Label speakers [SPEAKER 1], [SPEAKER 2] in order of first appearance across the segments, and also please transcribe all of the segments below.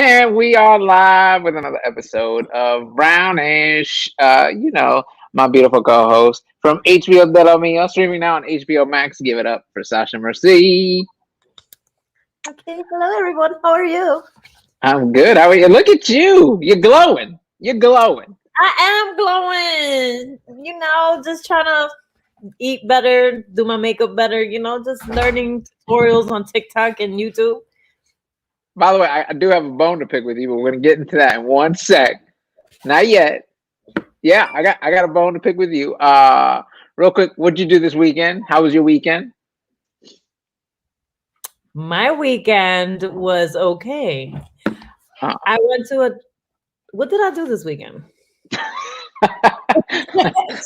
[SPEAKER 1] And we are live with another episode of Brownish. My beautiful co-host from HBO De La Mia, streaming now on HBO Max. Give it up for Sasha Merci.
[SPEAKER 2] Okay, hello everyone. How are you?
[SPEAKER 1] I'm good. How are you? Look at you. You're glowing. You're glowing.
[SPEAKER 2] I am glowing. Just trying to eat better, do my makeup better. Just learning tutorials on TikTok and YouTube.
[SPEAKER 1] By the way, I do have a bone to pick with you, but we're gonna get into that in one sec. Not yet. Yeah, I got a bone to pick with you. Real quick, what'd you do this weekend? How was your weekend?
[SPEAKER 2] My weekend was okay. I went to what did I do this weekend? So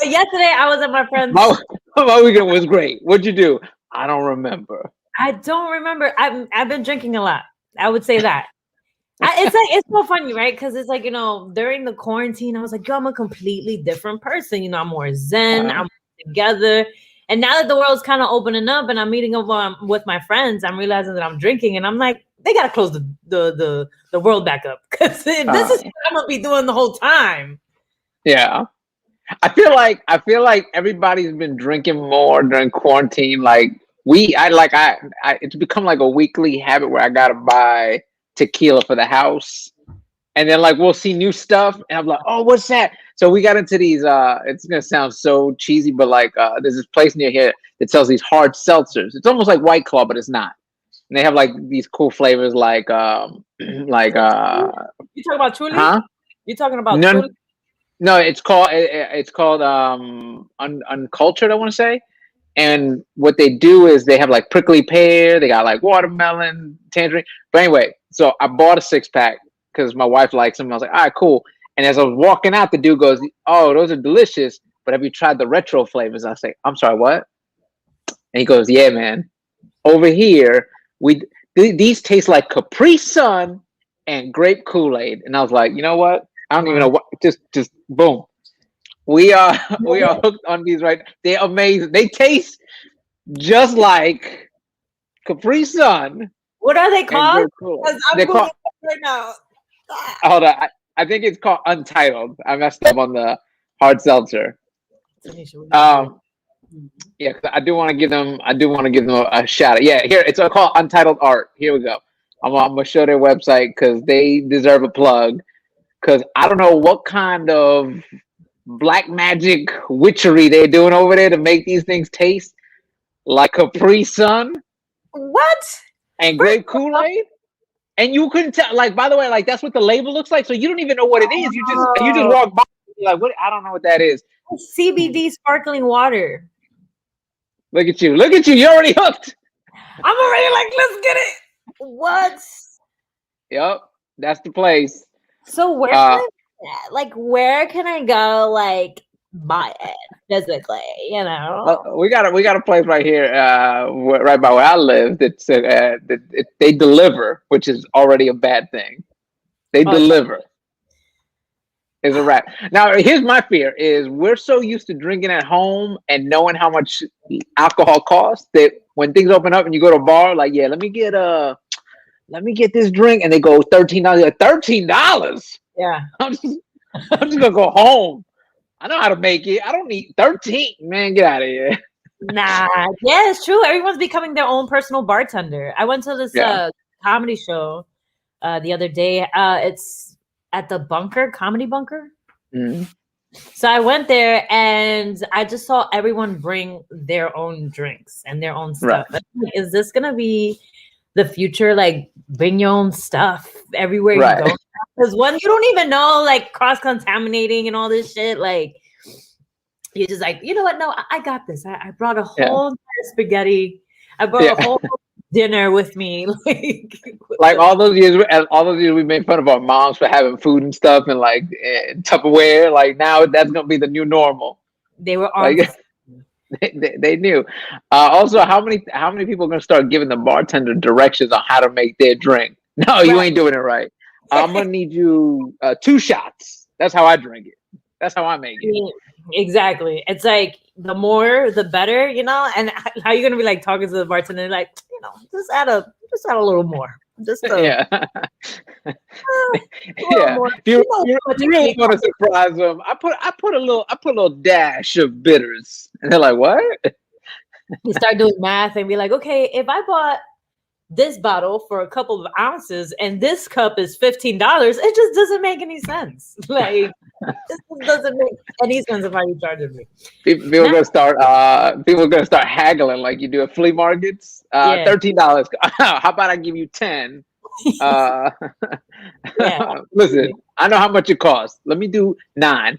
[SPEAKER 2] yesterday I was at my friend's.
[SPEAKER 1] My weekend was great. What'd you do? I don't remember.
[SPEAKER 2] I don't remember. I've been drinking a lot. I would say that. It's so funny, right? Because it's like, during the quarantine, I was like, yo, I'm a completely different person. I'm more zen. I'm together. And now that the world's kind of opening up and I'm meeting up with my friends, I'm realizing that I'm drinking, and I'm like, they gotta close the world back up, because this is what I'm gonna be doing the whole time.
[SPEAKER 1] Yeah, I feel like everybody's been drinking more during quarantine. Like it's become like a weekly habit where I gotta buy tequila for the house, and then like we'll see new stuff, and I'm like, oh, what's that? So we got into these. It's gonna sound so cheesy, but like there's this place near here that sells these hard seltzers. It's almost like White Claw, but it's not. And they have like these cool flavors, like
[SPEAKER 2] You talking about Truly?
[SPEAKER 1] Huh?
[SPEAKER 2] You talking about Truly?
[SPEAKER 1] No, it's called Uncultured, I want to say. And what they do is they have like prickly pear, they got like watermelon, tangerine. But anyway, so I bought a 6-pack because my wife likes them. I was like, all right, cool. And as I was walking out, the dude goes, oh, those are delicious, but have you tried the retro flavors? I say, I'm sorry, what? And he goes, yeah, man. Over here, these taste like Capri Sun and grape Kool-Aid. And I was like, you know what? I don't even know what. Just boom. We are hooked on these, right? They're amazing. They taste just like Capri Sun.
[SPEAKER 2] What are they called?
[SPEAKER 1] They're called right now. Hold on. I think it's called Untitled. I messed up on the hard seltzer. Yeah, because I do want to give them a shout out. Yeah, here it's called Untitled Art. Here we go. I'm gonna show their website because they deserve a plug. Because I don't know what kind of black magic witchery they're doing over there to make these things taste like Capri Sun.
[SPEAKER 2] What?
[SPEAKER 1] And grape Kool-Aid. And you couldn't tell. Like, by the way, like that's what the label looks like. So you don't even know what it is. You just walk by. You're like, what? I don't know what that is.
[SPEAKER 2] CBD sparkling water.
[SPEAKER 1] Look at you. You're already hooked.
[SPEAKER 2] I'm already like, let's get it. What?
[SPEAKER 1] Yep, that's the place.
[SPEAKER 2] So where can I go, like, buy it physically?
[SPEAKER 1] We got a place right here, right by where I live. That's they deliver, which is already a bad thing. They deliver. Is a wrap. Now, here's my fear: is we're so used to drinking at home and knowing how much alcohol costs that when things open up and you go to a bar, like, yeah, let me get this drink, and they go $13. Like, $13?
[SPEAKER 2] Yeah.
[SPEAKER 1] I'm just gonna go home. I know how to make it. I don't need 13. Man, get out of here.
[SPEAKER 2] Nah. Yeah, it's true. Everyone's becoming their own personal bartender. I went to this comedy show the other day. It's at the Comedy Bunker.
[SPEAKER 1] Mm-hmm.
[SPEAKER 2] So I went there and I just saw everyone bring their own drinks and their own stuff. Right. Like, is this gonna be the future? Like, bring your own stuff everywhere you go. Because one, you don't even know, like, cross-contaminating and all this shit. Like, you're just like, you know what? No, I got this. I brought a whole spaghetti. I brought a whole dinner with me.
[SPEAKER 1] Like all those years we made fun of our moms for having food and stuff and like Tupperware. Like now that's gonna be the new normal.
[SPEAKER 2] They were on.
[SPEAKER 1] Like, they knew. Also, how many people are gonna start giving the bartender directions on how to make their drink? No, you ain't doing it right. I'm gonna need you 2 shots. That's how I drink it. That's how I make it.
[SPEAKER 2] Exactly. It's like the more, the better, And how you gonna be like talking to the bartender, like, just add a little more. Just
[SPEAKER 1] Yeah.
[SPEAKER 2] a little
[SPEAKER 1] Yeah.
[SPEAKER 2] more.
[SPEAKER 1] If you,
[SPEAKER 2] You know,
[SPEAKER 1] you,
[SPEAKER 2] how much
[SPEAKER 1] you
[SPEAKER 2] it
[SPEAKER 1] really
[SPEAKER 2] really
[SPEAKER 1] want to
[SPEAKER 2] costs.
[SPEAKER 1] surprise them, I put a little dash of bitters, and they're like, "What?"
[SPEAKER 2] You start doing math and be like, okay, if I bought this bottle for a couple of ounces and this cup is $15, it just doesn't make any sense. Like, this doesn't make any sense of how you charging me.
[SPEAKER 1] People are
[SPEAKER 2] Now,
[SPEAKER 1] gonna start. People are gonna start haggling like you do at flea markets.
[SPEAKER 2] yeah,
[SPEAKER 1] $13. How about I give you 10? Uh,
[SPEAKER 2] yeah.
[SPEAKER 1] listen, I know how much it costs. Let me do $9.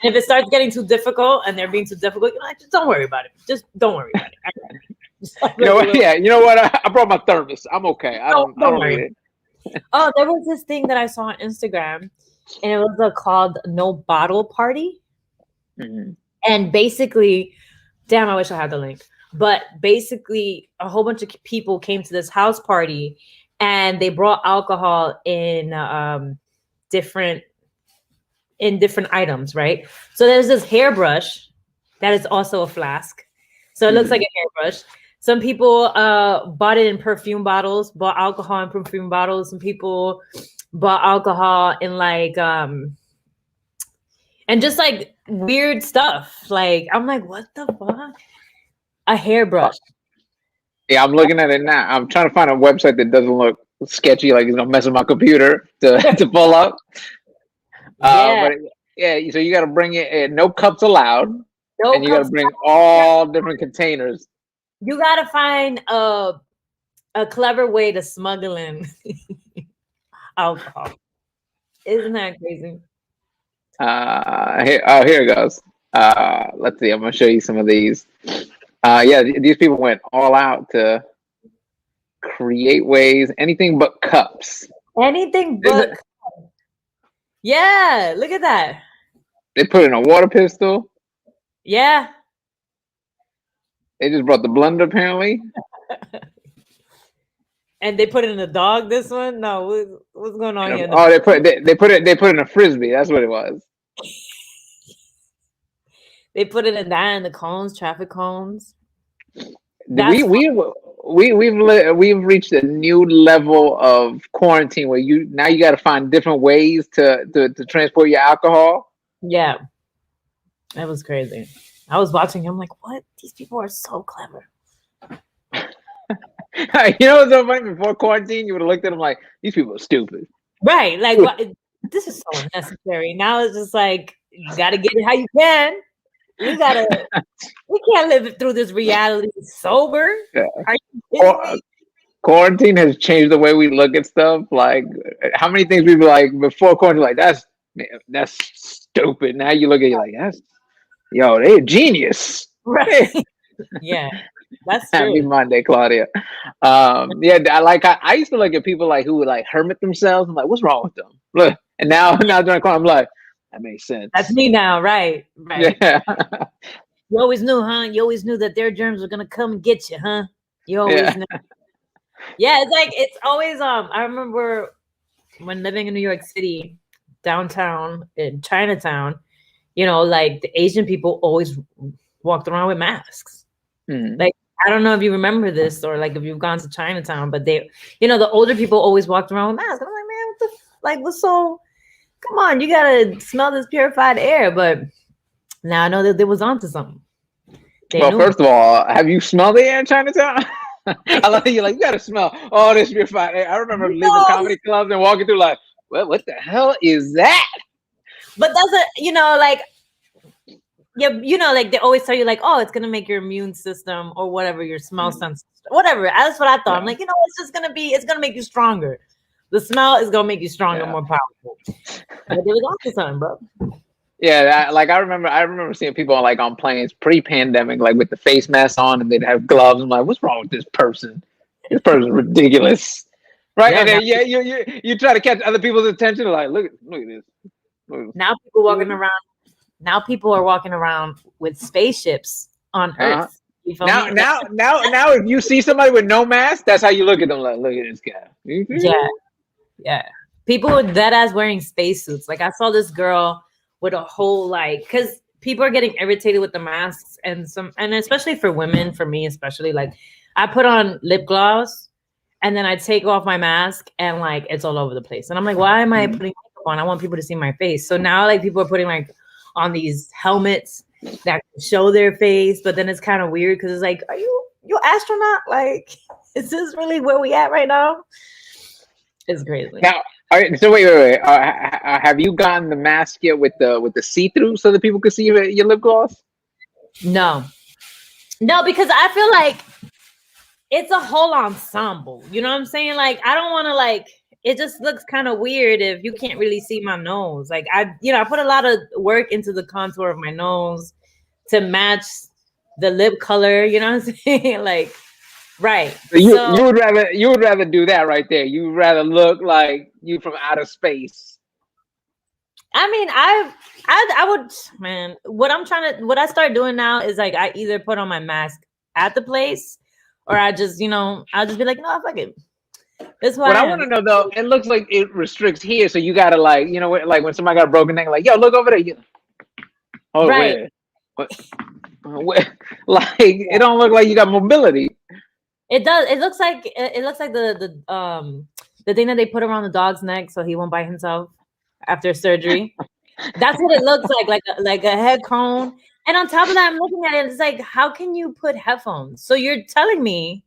[SPEAKER 2] And if it starts getting too difficult and they're being too difficult, you're like, just don't worry about it. Just don't worry about it. Just like
[SPEAKER 1] You know what?
[SPEAKER 2] a little,
[SPEAKER 1] Yeah, you know what? I brought my thermos. I'm okay. I don't. I
[SPEAKER 2] don't
[SPEAKER 1] don't need
[SPEAKER 2] worry.
[SPEAKER 1] it.
[SPEAKER 2] Oh, there was this thing that I saw on Instagram, and it was called No Bottle Party.
[SPEAKER 1] Mhm.
[SPEAKER 2] And basically, damn, I wish I had the link. But basically, a whole bunch of people came to this house party, and they brought alcohol different different items, right? So there's this hairbrush that is also a flask. So it looks like
[SPEAKER 1] Mhm.
[SPEAKER 2] a hairbrush. Some people bought it in perfume bottles, bought alcohol in perfume bottles. Some people bought alcohol in and just like weird stuff. Like, I'm like, what the fuck? A hairbrush.
[SPEAKER 1] Yeah, I'm looking at it now. I'm trying to find a website that doesn't look sketchy, like it's gonna mess with my computer to to pull up.
[SPEAKER 2] Yeah.
[SPEAKER 1] But yeah, so you got to bring it. No cups allowed,
[SPEAKER 2] No
[SPEAKER 1] and you got to
[SPEAKER 2] cups.
[SPEAKER 1] bring all different containers.
[SPEAKER 2] You gotta find a clever way to smuggle in alcohol. Isn't that crazy?
[SPEAKER 1] Here it goes. Let's see. I'm gonna show you some of these. Yeah, these people went all out to create ways, anything but cups.
[SPEAKER 2] Anything
[SPEAKER 1] Is
[SPEAKER 2] but
[SPEAKER 1] it-
[SPEAKER 2] yeah, look at that.
[SPEAKER 1] They put in a water pistol.
[SPEAKER 2] Yeah.
[SPEAKER 1] They just brought the blender, apparently.
[SPEAKER 2] And they put it in a dog, this one? No, what's going on here?
[SPEAKER 1] Oh, they put in a frisbee. That's what it was.
[SPEAKER 2] They put it in that and the cones, traffic cones.
[SPEAKER 1] We
[SPEAKER 2] That's fun.
[SPEAKER 1] we've reached a new level of quarantine where you got to find different ways to transport your alcohol.
[SPEAKER 2] Yeah, that was crazy. I was watching him like, what? These people are so clever.
[SPEAKER 1] You know what's so funny? Before quarantine, you would have looked at them like these people are stupid.
[SPEAKER 2] Right. Like, what? This is so unnecessary. Now it's just like, you got to get it how you can. We can't live through this reality sober.
[SPEAKER 1] Yeah.
[SPEAKER 2] Are you kidding me?
[SPEAKER 1] Quarantine has changed the way we look at stuff. Like how many things we were like before quarantine, like that's stupid. Now you look at it like they're a genius.
[SPEAKER 2] Right. Yeah, that's
[SPEAKER 1] Happy
[SPEAKER 2] true.
[SPEAKER 1] Monday, Claudia. Yeah, I used to look at people like who would like hermit themselves. I'm like, what's wrong with them? Look, and now during quarantine, I'm like, that makes sense.
[SPEAKER 2] That's me now. Right. Right.
[SPEAKER 1] Yeah.
[SPEAKER 2] You always knew, huh? You always knew that their germs were gonna come and get you, huh? You always knew. Yeah, it's always I remember when living in New York City, downtown in Chinatown, like the Asian people always walked around with masks. Like, I don't know if you remember this or like if you've gone to Chinatown, but they, the older people always walked around with masks. I'm like, man, what's so? Come on, you gotta smell this purified air. But now I know that they was onto something.
[SPEAKER 1] Well, first of all, have you smelled the air in Chinatown? I love you. Like, you gotta smell all this purified air. I remember leaving comedy clubs and walking through like, well, what the hell is that?
[SPEAKER 2] But that's like, yeah, like they always tell you like, oh, it's gonna make your immune system or whatever, your smell sense, whatever. That's what I thought. I'm like, it's gonna make you stronger. The smell is gonna make you stronger, more powerful. But it was onto something, bro.
[SPEAKER 1] Yeah, I remember seeing people on planes pre-pandemic, like with the face mask on, and they'd have gloves. I'm like, what's wrong with this person? This person's ridiculous, right? And then you try to catch other people's attention, like, look at this.
[SPEAKER 2] Now people are walking around with spaceships on Earth. You feel me?
[SPEAKER 1] Now, if you see somebody with no mask, that's how you look at them. Like, look at this guy.
[SPEAKER 2] Yeah. People with dead ass wearing spacesuits. Like, I saw this girl with a whole because people are getting irritated with the masks and especially for women, for me especially, like I put on lip gloss and then I take off my mask and like it's all over the place. And I'm like, why am I putting makeup on? I want people to see my face. So now like people are putting like on these helmets that show their face, but then it's kind of weird because it's like, are you astronaut? Like, is this really where we at right now? It's crazy.
[SPEAKER 1] Now, all right, so wait. Have you gotten the mask yet with the see-through so that people can see your lip gloss?
[SPEAKER 2] No, because I feel like it's a whole ensemble. You know what I'm saying? Like, I don't want to like. It just looks kind of weird if you can't really see my nose. Like I put a lot of work into the contour of my nose to match the lip color. You know what I'm saying? Like, right.
[SPEAKER 1] So you would rather do that right there. You would rather look like you from outer space.
[SPEAKER 2] I mean, I would, man. What I start doing now is like I either put on my mask at the place, or I just, I'll just be like, no, fuck it. That's why.
[SPEAKER 1] What I want to know though, it looks like it restricts here, so you gotta like, like when somebody got a broken neck, like, yo, look over there. Oh,
[SPEAKER 2] right.
[SPEAKER 1] Where? Like, it don't look like you got mobility.
[SPEAKER 2] It does. It looks like the thing that they put around the dog's neck so he won't bite himself after surgery. That's what it looks like a head cone. And on top of that, I'm looking at it. It's like, how can you put headphones? So you're telling me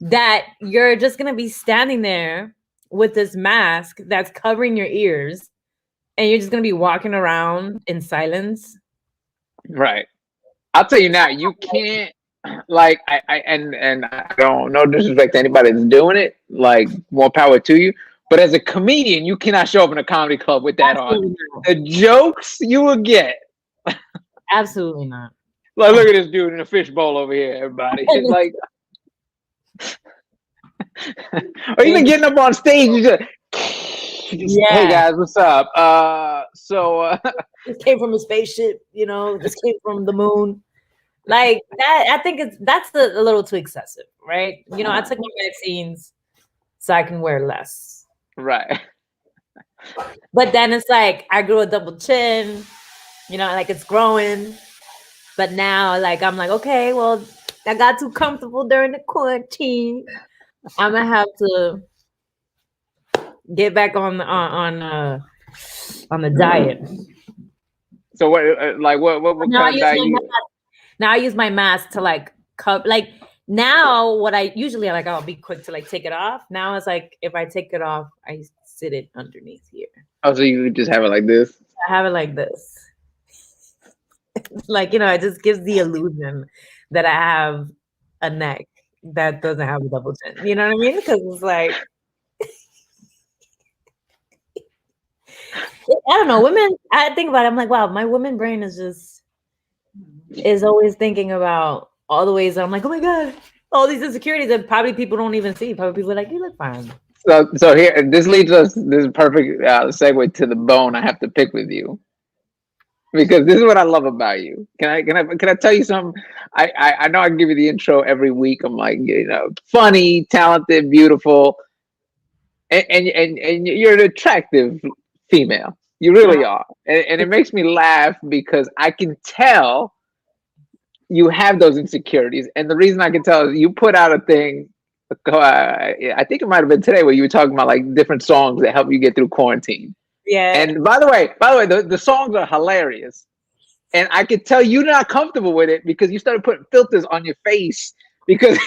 [SPEAKER 2] that you're just gonna be standing there with this mask that's covering your ears, and you're just gonna be walking around in silence?
[SPEAKER 1] Right. I'll tell you now, you can't. Like and I don't, no disrespect to anybody that's doing it, like more power to you, but as a comedian you cannot show up in a comedy club with that on. The jokes you will get,
[SPEAKER 2] absolutely not.
[SPEAKER 1] Like, look at this dude in a fishbowl over here, everybody. Like, or even getting up on stage, you just hey guys, what's up?
[SPEAKER 2] This came from a spaceship, this came from the moon. Like that, I think that's a little too excessive, right? I took my vaccines so I can wear less.
[SPEAKER 1] Right.
[SPEAKER 2] But then it's like I grew a double chin, like it's growing. But now, like, I'm like, okay, well, I got too comfortable during the quarantine. I'm gonna have to get back on the diet.
[SPEAKER 1] So what kind of diet?
[SPEAKER 2] Now I use my mask to like cover. Like now, what I usually like, I'll be quick to like take it off. Now it's like if I take it off, I sit it underneath here.
[SPEAKER 1] Oh, so you just have it like this?
[SPEAKER 2] I have it like this. Like, it just gives the illusion that I have a neck that doesn't have a double chin. You know what I mean? Because it's like, I don't know. Women, I think about it, I'm like, wow, my woman brain is always thinking about all the ways that I'm like, oh my God, all these insecurities that probably people don't even see. Probably people are like, you look fine.
[SPEAKER 1] So here, this leads us, this is perfect segue to the bone I have to pick with you. Because this is what I love about you. Can I tell you something? I know I give you the intro every week. I'm like, funny, talented, beautiful, and you're an attractive female. You really are, and it makes me laugh because I can tell you have those insecurities. And the reason I can tell is you put out a thing. I think it might have been today where you were talking about like different songs that help you get through quarantine.
[SPEAKER 2] Yeah.
[SPEAKER 1] And by the way, the songs are hilarious. And I could tell you're not comfortable with it because you started putting filters on your face. Because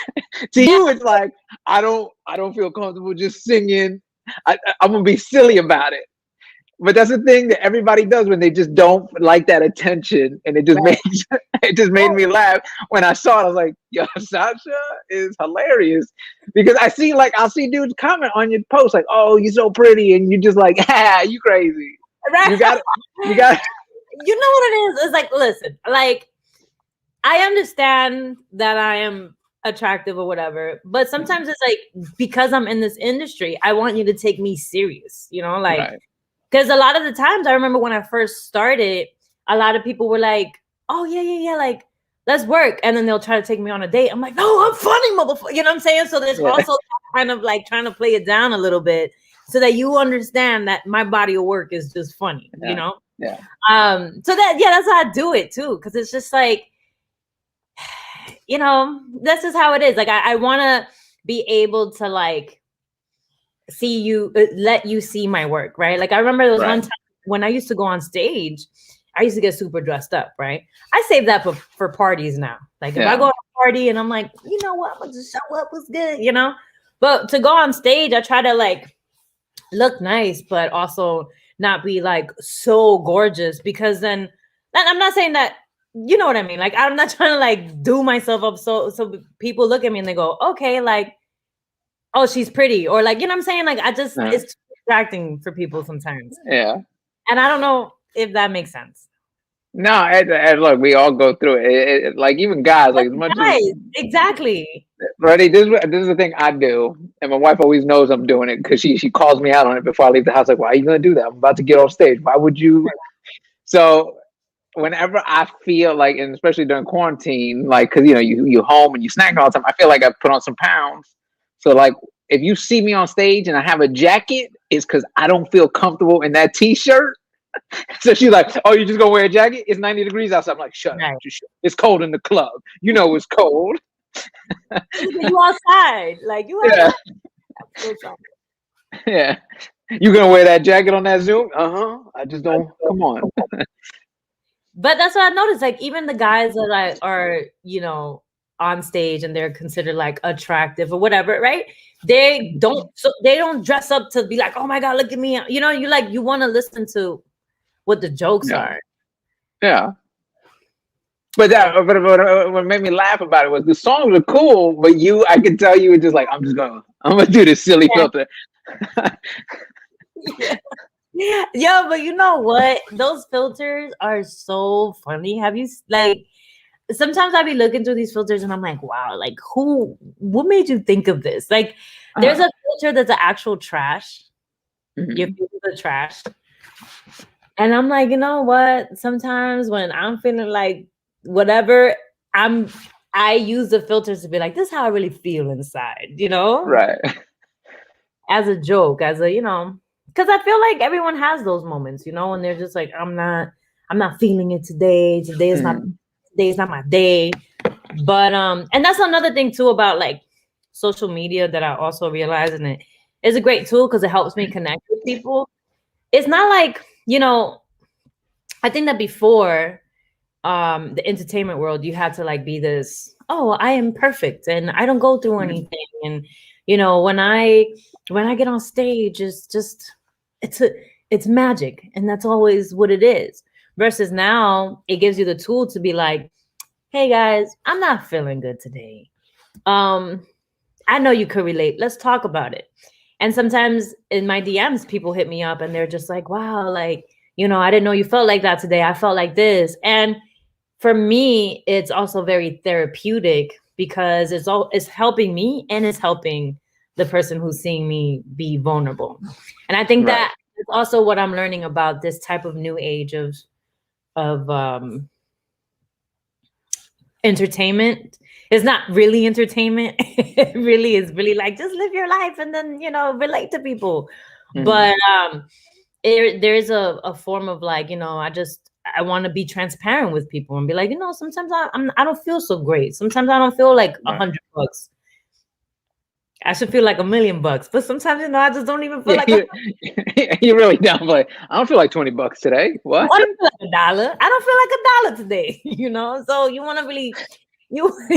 [SPEAKER 1] to you, it's like, I don't feel comfortable just singing. I'm gonna be silly about it. But that's the thing that everybody does when they just don't like that attention, and it just made me laugh when I saw it. I was like, "Yo, Sasha is hilarious," because I'll see dudes comment on your post like, "Oh, you're so pretty," and you're just like, "Ah, you crazy."
[SPEAKER 2] Right.
[SPEAKER 1] You got. You
[SPEAKER 2] know what it is? It's like, listen, like I understand that I am attractive or whatever, but sometimes it's like because I'm in this industry, I want you to take me serious. Like. Right. Because a lot of the times I remember when I first started, a lot of people were like, oh, yeah, like, let's work. And then they'll try to take me on a date. I'm like, no, I'm funny, motherfucker. You know what I'm saying? So there's also kind of like trying to play it down a little bit so that you understand that my body of work is just funny,
[SPEAKER 1] Yeah.
[SPEAKER 2] So that's how I do it too. Because it's just like, that's just how it is. Like I want to be able to like see you, let you see my work, right? Like I remember there was one time when I used to go on stage, I used to get super dressed up, right? I save that for parties now. Like if I go to a party and I'm like, you know what, I'm gonna just show up, what's good, you know? But to go on stage, I try to like look nice, but also not be like so gorgeous, because then, and I'm not saying that, you know what I mean? Like I'm not trying to like do myself up so people look at me and they go, okay, like, oh, she's pretty, or like, you know what I'm saying? Like I just, it's distracting for people sometimes.
[SPEAKER 1] Yeah.
[SPEAKER 2] And I don't know if that makes sense.
[SPEAKER 1] No, and look, we all go through it. Like even guys, like as much
[SPEAKER 2] Guys,
[SPEAKER 1] as
[SPEAKER 2] exactly.
[SPEAKER 1] ready. This is the thing I do, and my wife always knows I'm doing it because she calls me out on it before I leave the house. Like, why are you gonna do that? I'm about to get off stage. Why would you? So whenever I feel like, and especially during quarantine, like because you know you home and you snack all the time, I feel like I put on some pounds. So like if you see me on stage and I have a jacket, it's because I don't feel comfortable in that t-shirt. So she's like, "Oh, you just gonna wear a jacket? It's 90 degrees outside." I'm like, "Shut up! It's cold in the club. You know it's cold."
[SPEAKER 2] You outside, like you outside.
[SPEAKER 1] Yeah. You gonna wear that jacket on that Zoom? I just don't. Come on.
[SPEAKER 2] But that's what I noticed. Like even the guys that like are, you know, on stage and they're considered like attractive or whatever, right? They don't dress up to be like, oh my God, look at me. You know, you want to listen to what the jokes are.
[SPEAKER 1] Yeah. But what made me laugh about it was the songs were cool, but I could tell you were just like, I'm gonna do this silly filter.
[SPEAKER 2] Yeah, but you know what? Those filters are so funny. Have you like? Sometimes I be looking through these filters and I'm like, wow, like what made you think of this? Like, there's a filter that's an actual trash. Your filters are trash. And I'm like, you know what? Sometimes when I'm feeling like whatever, I use the filters to be like, this is how I really feel inside, you know?
[SPEAKER 1] Right.
[SPEAKER 2] As a joke, as a, you know, because I feel like everyone has those moments, you know, and they're just like, I'm not feeling it today. Today's not my day. But and that's another thing too about like social media that I also realize, and it is a great tool because it helps me connect with people. It's not like, you know, I think that before the entertainment world, you had to like be this, oh, I am perfect and I don't go through anything. And you know, when I get on stage, it's magic, and that's always what it is. Versus now, it gives you the tool to be like, hey guys, I'm not feeling good today. I know you could relate. Let's talk about it. And sometimes in my DMs, people hit me up and they're just like, wow, like, you know, I didn't know you felt like that today. I felt like this. And for me, it's also very therapeutic because it's helping me and it's helping the person who's seeing me be vulnerable. And I think that is also what I'm learning about this type of new age of entertainment. It's not really entertainment. It really is really like just live your life and then, you know, relate to people. But there's a form of like, you know, I want to be transparent with people and be like, you know, sometimes I don't feel so great. Sometimes I don't feel like $100. I should feel like $1,000,000, but sometimes, you know, I just don't even feel like
[SPEAKER 1] you really don't. Like, I don't feel like $20 today. What?
[SPEAKER 2] I don't feel like $1. I don't feel like $1 today. You know, so you want to really you want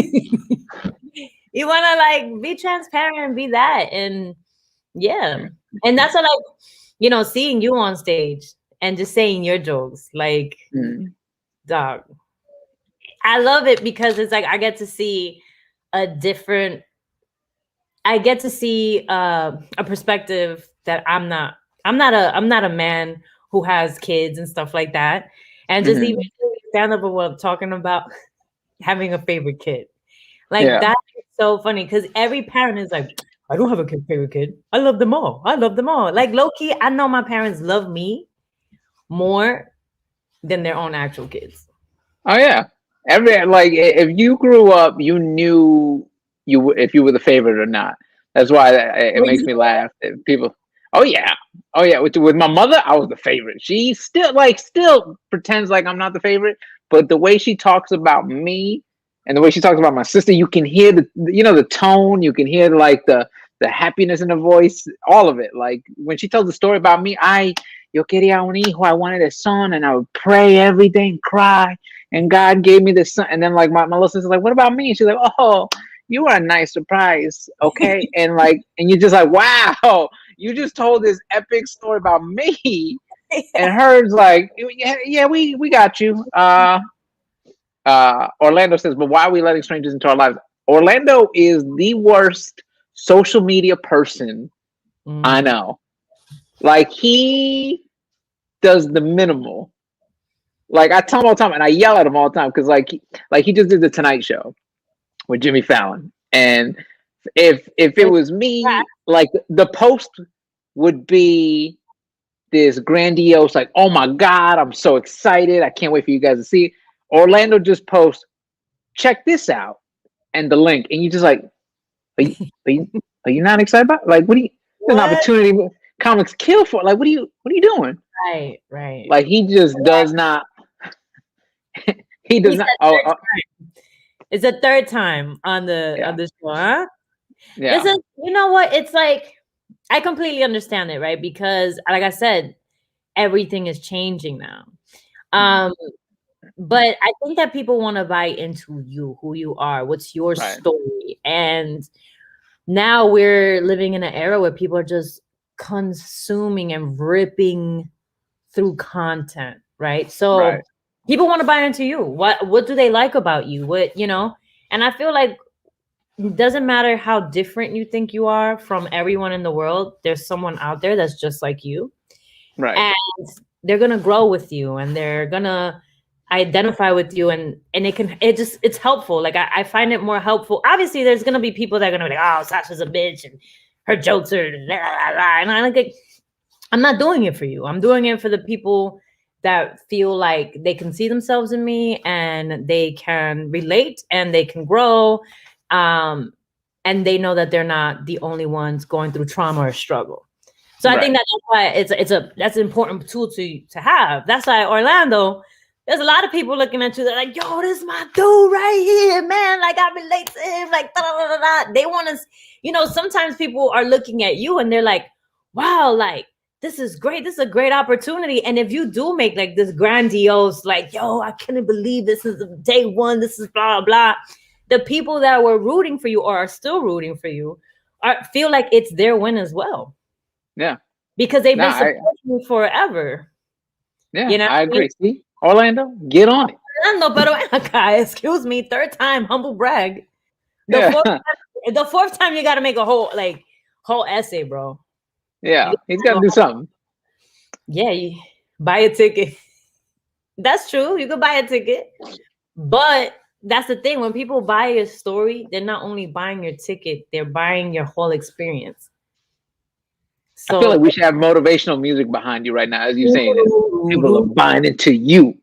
[SPEAKER 2] to like be transparent and be that, and yeah, and that's what, like, you know, seeing you on stage and just saying your jokes, like, dog, I love it because it's like I get to see a perspective that I'm not a man who has kids and stuff like that. And just even stand up while talking about having a favorite kid. Like that is so funny because every parent is like, I don't have a favorite kid. I love them all. Like low key, I know my parents love me more than their own actual kids.
[SPEAKER 1] Oh yeah. Like if you grew up, you knew if you were the favorite or not. That's why it makes me laugh. People, oh yeah. With my mother, I was the favorite. She still pretends like I'm not the favorite, but the way she talks about me, And the way she talks about my sister, you can hear the tone, you can hear like the happiness in the voice, all of it. Like when she tells the story about me, yo quería un hijo, I wanted a son, and I would pray every day and cry, and God gave me this son. And then like my little sister's like, what about me? And she's like, oh, you are a nice surprise, okay? And like, and you're just like, wow, you just told this epic story about me, and hers like, yeah, we got you. Orlando says, but why are we letting strangers into our lives? Orlando is the worst social media person I know. Like he does the minimal. Like I tell him all the time, and I yell at him all the time because like he just did the Tonight Show with Jimmy Fallon, and if it was me, like the post would be this grandiose, like, oh my God, I'm so excited, I can't wait for you guys to see it. Orlando just posts, check this out, and the link, and you just like, are you not excited about? Like, what do you? There's an opportunity. Comics kill for. Like, what are you doing?
[SPEAKER 2] Right.
[SPEAKER 1] Like, he just does not. He does not.
[SPEAKER 2] It's the third time on the show, huh?
[SPEAKER 1] Yeah.
[SPEAKER 2] You know what? It's like I completely understand it, right? Because, like I said, everything is changing now. But I think that people want to buy into you, who you are, what's your story. And now we're living in an era where people are just consuming and ripping through content, right? So people want to buy into you. What do they like about you? And I feel like it doesn't matter how different you think you are from everyone in the world, there's someone out there that's just like you.
[SPEAKER 1] Right.
[SPEAKER 2] And they're gonna grow with you, and they're gonna identify with you, and it's helpful. Like I find it more helpful. Obviously there's gonna be people that are gonna be like, oh, Sasha's a bitch and her jokes are blah, blah, blah. And I'm not doing it for you. I'm doing it for the people that feel like they can see themselves in me and they can relate and they can grow, and they know that they're not the only ones going through trauma or struggle. So I think that's why that's an important tool to have. That's why Orlando, there's a lot of people looking at you. They're like, yo, this is my dude right here, man. Like, I relate to him. Like, da, da, da, da. They want to, sometimes people are looking at you and they're like, wow, like, this is great. This is a great opportunity. And if you do make like this grandiose, like, yo, I couldn't believe this is day one. This is blah, blah. The people that were rooting for you or are still rooting for you feel like it's their win as well.
[SPEAKER 1] Yeah.
[SPEAKER 2] Because they've been supporting you forever.
[SPEAKER 1] Yeah, I agree. See? Orlando, get on it.
[SPEAKER 2] Orlando, pero acá, excuse me, third time, humble brag. The fourth time you got to make a whole essay, bro.
[SPEAKER 1] Yeah, he's got to do something.
[SPEAKER 2] Yeah, you buy a ticket. That's true. You could buy a ticket. But that's the thing. When people buy your story, they're not only buying your ticket, they're buying your whole experience.
[SPEAKER 1] So, I feel like we should have motivational music behind you right now, as you're saying it. People are buying into you.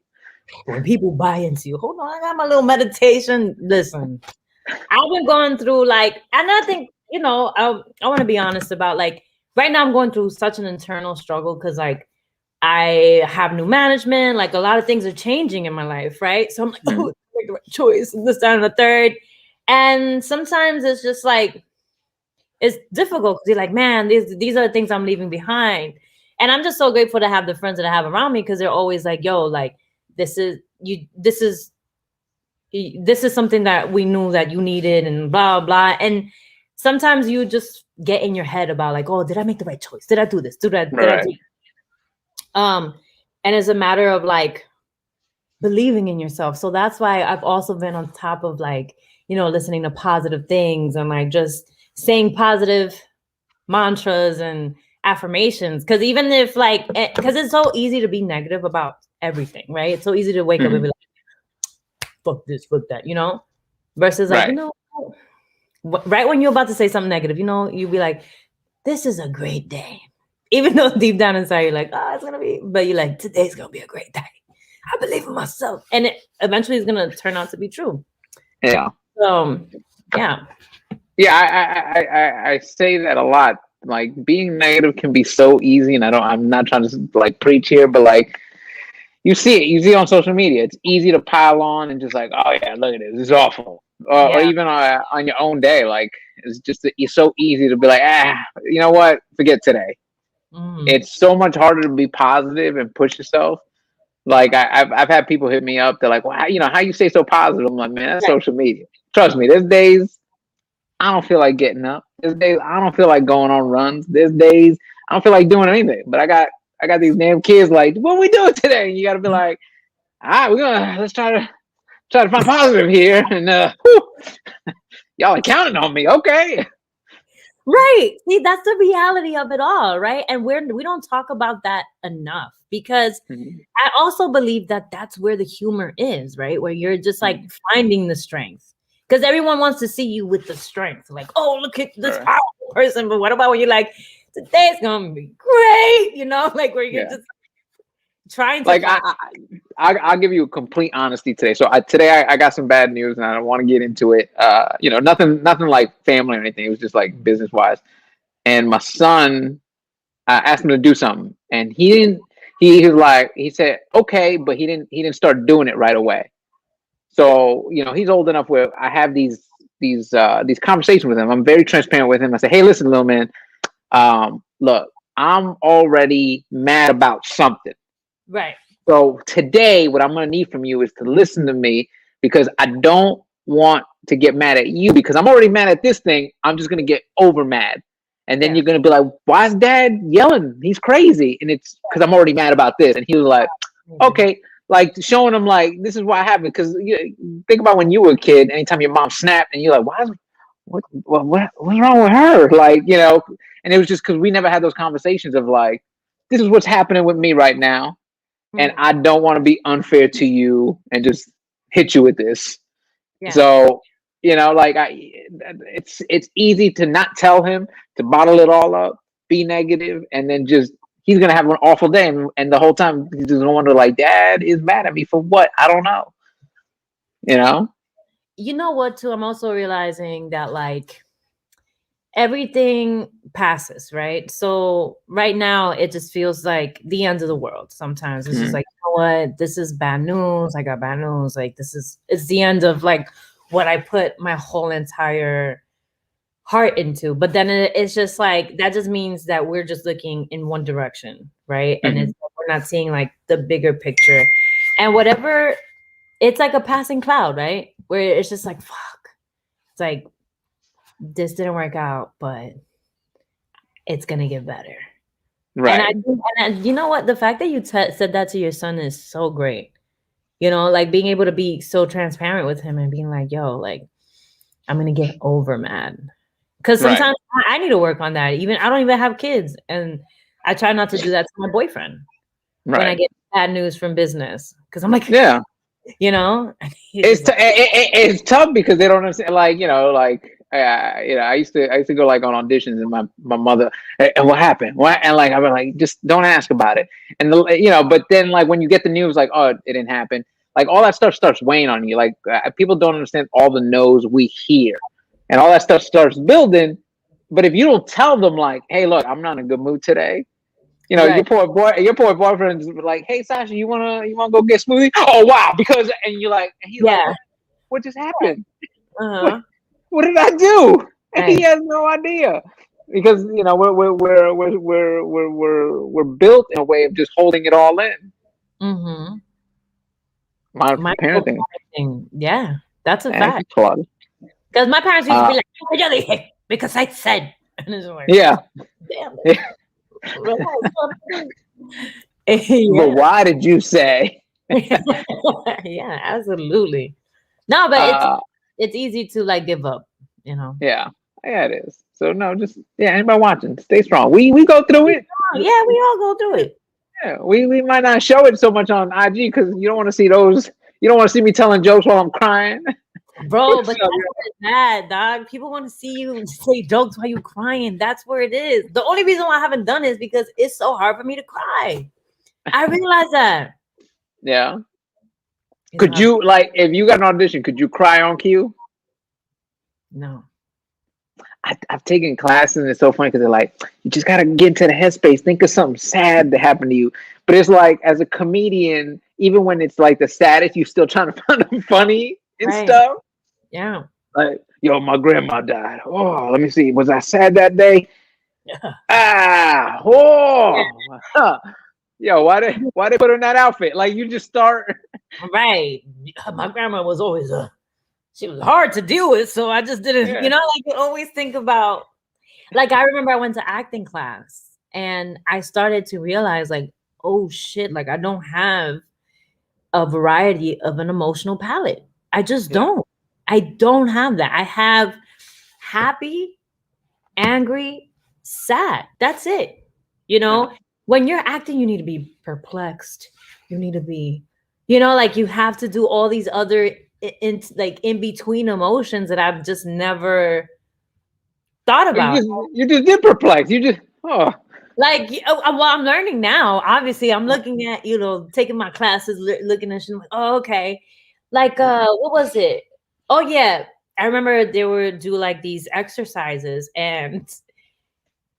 [SPEAKER 2] When people buy into you, hold on, I got my little meditation. Listen, I've been going through and I think, I want to be honest about right now I'm going through such an internal struggle because I have new management, a lot of things are changing in my life, right? So I'm like, oh, make the right choice, and this, that, and the third. And sometimes it's just it's difficult because you're like, man, these are the things I'm leaving behind. And I'm just so grateful to have the friends that I have around me because they're always like, yo, this is something that we knew that you needed and blah, blah. And sometimes you just get in your head about oh, did I make the right choice? Did I do this? Did I do that? And it's a matter of believing in yourself. So that's why I've also been on top of listening to positive things and just saying positive mantras and affirmations. Because even if because it's so easy to be negative about everything, right? It's so easy to wake up and be like, fuck this, fuck that, versus right when you're about to say something negative, you'd be like, this is a great day. Even though deep down inside you're like, oh, it's gonna be, but you're like, today's gonna be a great day. I believe in myself, and it eventually is gonna turn out to be true.
[SPEAKER 1] Yeah.
[SPEAKER 2] Yeah.
[SPEAKER 1] Yeah, I say that a lot. Being negative can be so easy, and I'm not trying to preach here, but you see it. You see it on social media. It's easy to pile on and just like, oh yeah, look at this. It's awful. Or
[SPEAKER 2] Yeah.
[SPEAKER 1] even on your own day, like it's just it's so easy to be like, you know what? Forget today.
[SPEAKER 2] Mm.
[SPEAKER 1] It's so much harder to be positive and push yourself. Like I've had people hit me up. They're like, well, how you stay so positive? I'm like, man, that's
[SPEAKER 2] Right.
[SPEAKER 1] social media. Trust me. There's days I don't feel like getting up. There's days I don't feel like going on runs. There's days I don't feel like doing anything. But I got these damn kids like, what we doing today? And you got to be like, all right, let's try to find positive here. And y'all are counting on me, okay?
[SPEAKER 2] Right. See, that's the reality of it all, right? And we don't talk about that enough because I also believe that that's where the humor is, right? Where you're just like finding the strength. Because everyone wants to see you with the strength. Like, oh, look at this powerful person. But what about when you're like, today's gonna be great, like where you're just trying to
[SPEAKER 1] like I'll give you a complete honesty today. So today I got some bad news and I don't want to get into it. Nothing like family or anything. It was just like business wise. And my son, I asked him to do something, and he didn't. He said okay, but he didn't start doing it right away. So he's old enough where I have these conversations with him. I'm very transparent with him. I say, hey, listen, little man, look, I'm already mad about something.
[SPEAKER 2] Right.
[SPEAKER 1] So today, what I'm going to need from you is to listen to me because I don't want to get mad at you because I'm already mad at this thing. I'm just going to get over mad. And then you're going to be like, why is dad yelling? He's crazy. And it's because I'm already mad about this. And he was like, okay, like showing him like, this is what happened. Because think about when you were a kid, anytime your mom snapped and you're like, what's wrong with her? Like, and it was just because we never had those conversations of like, this is what's happening with me right now. And I don't want to be unfair to you and just hit you with this. Yeah. So, it's easy to not tell him, to bottle it all up, be negative, and then just he's gonna have an awful day, and the whole time he's just gonna wonder like, Dad is mad at me for what? I don't know.
[SPEAKER 2] You know what? Too, I'm also realizing that like everything passes, right? So right now it just feels like the end of the world. Sometimes it's just like, you know what? This is bad news. I got bad news. Like it's the end of like what I put my whole entire heart into. But then it's just like that just means that we're just looking in one direction, right? And we're not seeing like the bigger picture. And whatever, it's like a passing cloud, right? Where it's just like, fuck. It's like, this didn't work out, but it's gonna get better. Right. And you know what? The fact that you said that to your son is so great. Like being able to be so transparent with him and being like, yo, like, I'm gonna get over mad. Because sometimes I need to work on that. Even I don't even have kids. And I try not to do that to my boyfriend when I get bad news from business. Because I'm like,
[SPEAKER 1] it's tough because they don't understand. Like, I used to go like on auditions and my mother, and what happened? And like I've been like, just don't ask about it. And but then like when you get the news, like, oh, it didn't happen. Like all that stuff starts weighing on you. Like people don't understand all the no's we hear, and all that stuff starts building. But if you don't tell them like, hey, look, I'm not in a good mood today. Your poor boyfriend's like, hey, Sasha, you wanna go get smoothie? Oh wow, because and you're like, and he's like, what just happened? What did I do? And he has no idea because we're built in a way of just holding it all in. My parenting,
[SPEAKER 2] yeah, that's a fact. Because my parents used to be like, because I said, and it's like, damn it.
[SPEAKER 1] But why did you say?
[SPEAKER 2] Yeah, absolutely. No, but it's easy to like give up,
[SPEAKER 1] Yeah, it is. So no, just anybody watching, stay strong. We go through it.
[SPEAKER 2] Yeah, we all go through it.
[SPEAKER 1] Yeah, we might not show it so much on IG because you don't want to see those. You don't want to see me telling jokes while I'm crying.
[SPEAKER 2] Bro, but that's bad, dog. People want to see you say jokes while you crying. That's where it is. The only reason why I haven't done it is because it's so hard for me to cry. I realize that.
[SPEAKER 1] Yeah. Could you, like, if you got an audition, could you cry on cue?
[SPEAKER 2] No.
[SPEAKER 1] I've taken classes and it's so funny because they're like, you just got to get into the headspace. Think of something sad that happened to you. But it's like, as a comedian, even when it's like the saddest, you still trying to find them funny and
[SPEAKER 2] Right.
[SPEAKER 1] stuff.
[SPEAKER 2] Yeah.
[SPEAKER 1] Like, yo, my grandma died. Oh, let me see. Was I sad that day?
[SPEAKER 2] Yeah.
[SPEAKER 1] Ah, oh, huh. Yo, why they put her in that outfit? Like, you just start.
[SPEAKER 2] Right. My grandma was always she was hard to deal with, so I just didn't,
[SPEAKER 1] Yeah,
[SPEAKER 2] like you always think about, like, I remember I went to acting class and I started to realize, like, oh shit, like I don't have a variety of an emotional palette. I just
[SPEAKER 1] yeah,
[SPEAKER 2] don't. I don't have that. I have happy, angry, sad. That's it.
[SPEAKER 1] yeah.
[SPEAKER 2] When you're acting, you need to be perplexed. You need to be, like you have to do all these other like in between emotions that I've just never thought
[SPEAKER 1] Oh,
[SPEAKER 2] about.
[SPEAKER 1] you just did perplex. You just oh
[SPEAKER 2] Like, well, I'm learning now. Obviously, I'm looking at, taking my classes, looking at shit. I'm like, oh, okay. Like, what was it? Oh, yeah. I remember they would do like these exercises, and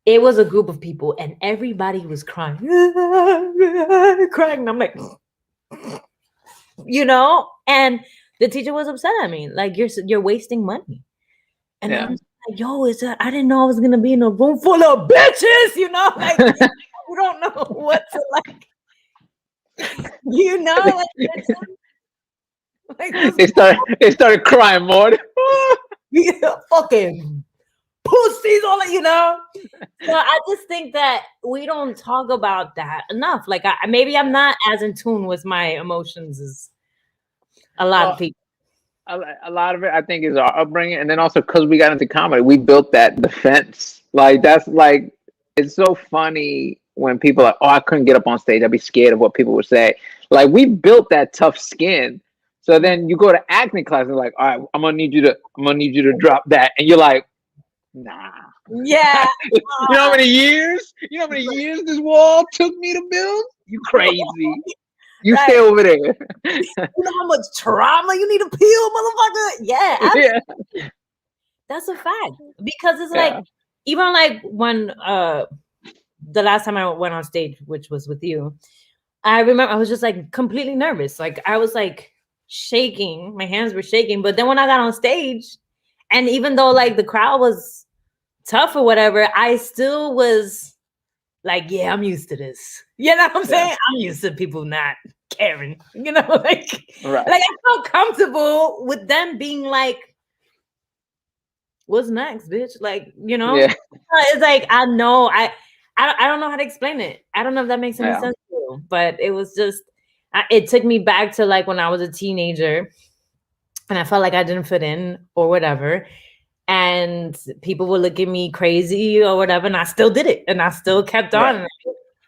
[SPEAKER 2] it was a group of people, and everybody was crying, crying. And I'm like, and the teacher was upset at me, like, you're wasting money. And I'm
[SPEAKER 1] yeah.
[SPEAKER 2] like, yo, I didn't know I was gonna be in a room full of bitches, like you don't know what to like, like, this
[SPEAKER 1] They started crying more.
[SPEAKER 2] fucking pussies, all that. So I just think that we don't talk about that enough. Like, maybe I'm not as in tune with my emotions as a lot of
[SPEAKER 1] Well,
[SPEAKER 2] people.
[SPEAKER 1] a lot of it, I think, is our upbringing, and then also because we got into comedy, we built that defense. Like that's like it's so funny when people are like, "Oh, I couldn't get up on stage. I'd be scared of what people would say." Like we built that tough skin. So then you go to acting class and like, "All right, I'm gonna need you to drop that," and you're like, "Nah."
[SPEAKER 2] Yeah.
[SPEAKER 1] You know how many years? You know how many years this wall took me to build? You crazy. You
[SPEAKER 2] Right.
[SPEAKER 1] stay over there.
[SPEAKER 2] You know how much trauma you need to peel, motherfucker? Yeah, absolutely.
[SPEAKER 1] Yeah.
[SPEAKER 2] That's a fact. Because it's like,
[SPEAKER 1] Yeah.
[SPEAKER 2] even like when the last time I went on stage, which was with you, I remember I was just like completely nervous. Like I was like shaking, my hands were shaking. But then when I got on stage, and even though like the crowd was tough or whatever, I still was like, yeah, I'm used to this. You know what I'm saying? I'm used to people not caring. Like
[SPEAKER 1] Right.
[SPEAKER 2] I felt comfortable with them being like, what's next, bitch? Like,
[SPEAKER 1] Yeah.
[SPEAKER 2] it's like I know I don't know how to explain it. I don't know if that makes any
[SPEAKER 1] Yeah.
[SPEAKER 2] sense to you, but it was just it took me back to like when I was a teenager and I felt like I didn't fit in or whatever. And people would look at me crazy or whatever, and I still did it, and I still kept on.
[SPEAKER 1] Right.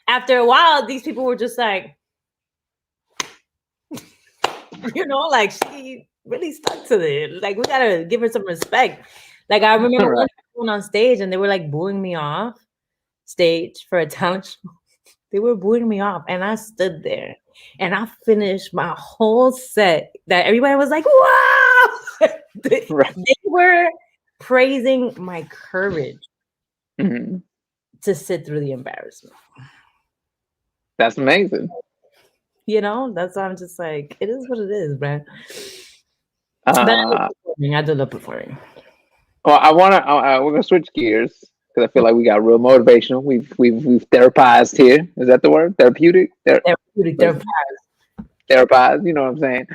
[SPEAKER 2] After a while, these people were just like, like she really stuck to it. Like we gotta give her some respect. Like I remember
[SPEAKER 1] Right.
[SPEAKER 2] going on stage and they were like booing me off stage for a talent show. They were booing me off, and I stood there and I finished my whole set. That everybody was like, "Wow!"
[SPEAKER 1] Right.
[SPEAKER 2] They were praising my courage
[SPEAKER 1] Mm-hmm.
[SPEAKER 2] to sit through the embarrassment.
[SPEAKER 1] That's amazing.
[SPEAKER 2] That's why I'm just like, it is what it is, man.
[SPEAKER 1] Uh,
[SPEAKER 2] I do love performing.
[SPEAKER 1] well, we're gonna switch gears because I feel like we got real motivational. We've therapized here. Is that the word? Therapeutic.
[SPEAKER 2] Therapeutic.
[SPEAKER 1] Therapized. You know what I'm saying?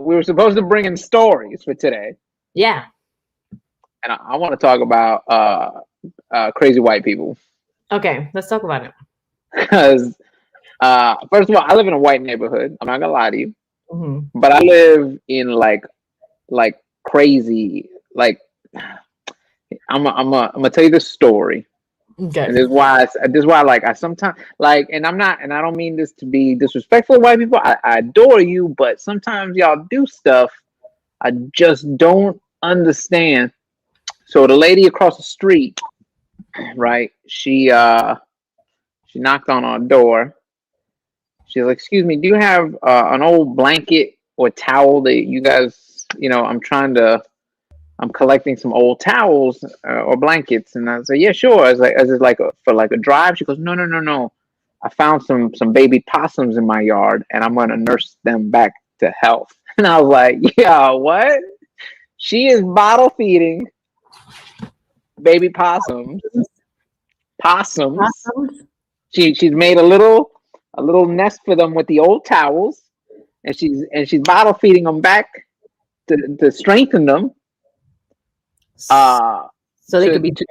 [SPEAKER 1] We were supposed to bring in stories for today,
[SPEAKER 2] Yeah.
[SPEAKER 1] and I want to talk about crazy white people
[SPEAKER 2] Okay, let's talk about it.
[SPEAKER 1] because first of all, I live in a white neighborhood. I'm not gonna lie to you,
[SPEAKER 2] Mm-hmm.
[SPEAKER 1] but I live in like crazy like I'm gonna tell you this story,
[SPEAKER 2] Okay.
[SPEAKER 1] and this is why like I sometimes like, and I don't mean this to be disrespectful to white people. I adore you, but sometimes y'all do stuff I just don't understand. So the lady across the street, right? She knocked on our door. She's like, "Excuse me, do you have an old blanket or towel that you guys, I'm collecting some old towels or blankets." And I said, "Yeah, sure." I was like, "Is it like for like a drive?" She goes, "No, no, no, no. I found some baby possums in my yard, and I'm gonna nurse them back to health. And I was like, yeah, what? She is bottle feeding baby possums. Possums.
[SPEAKER 2] Possums?
[SPEAKER 1] She's made a little nest for them with the old towels, and she's bottle feeding them back to strengthen them.
[SPEAKER 2] So they
[SPEAKER 1] To,
[SPEAKER 2] could be
[SPEAKER 1] to,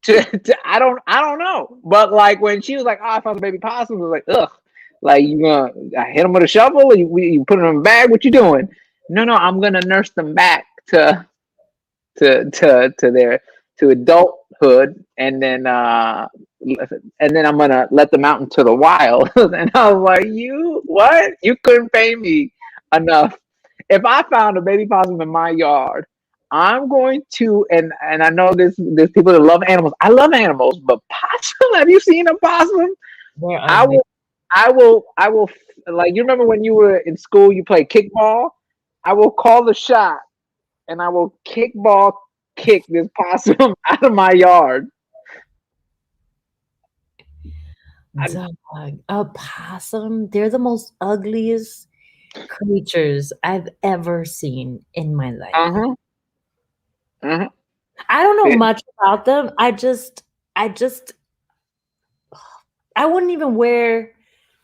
[SPEAKER 2] shared.
[SPEAKER 1] I don't know, but like when she was like, "Oh, I found a baby possum," I was like, "Ugh." Like you gonna I hit them with a shovel? Or you put them in a bag? What you doing? No, I'm gonna nurse them back to their to adulthood, and then I'm gonna let them out into the wild. And I was like, you what? You couldn't pay me enough. If I found a baby possum in my yard, I'm going to, and I know there's people that love animals. I love animals, but possum. Have you seen a possum?
[SPEAKER 2] They're
[SPEAKER 1] I
[SPEAKER 2] ugly.
[SPEAKER 1] will. I will. Like you remember when you were in school, you played kickball. I will call the shot, and I will kick this possum out of my yard. I,
[SPEAKER 2] Dog. A possum. They're the most ugliest creatures I've ever seen in my life.
[SPEAKER 1] uh-huh. Uh-huh.
[SPEAKER 2] I don't know
[SPEAKER 1] Yeah.
[SPEAKER 2] much about them. I just I wouldn't even wear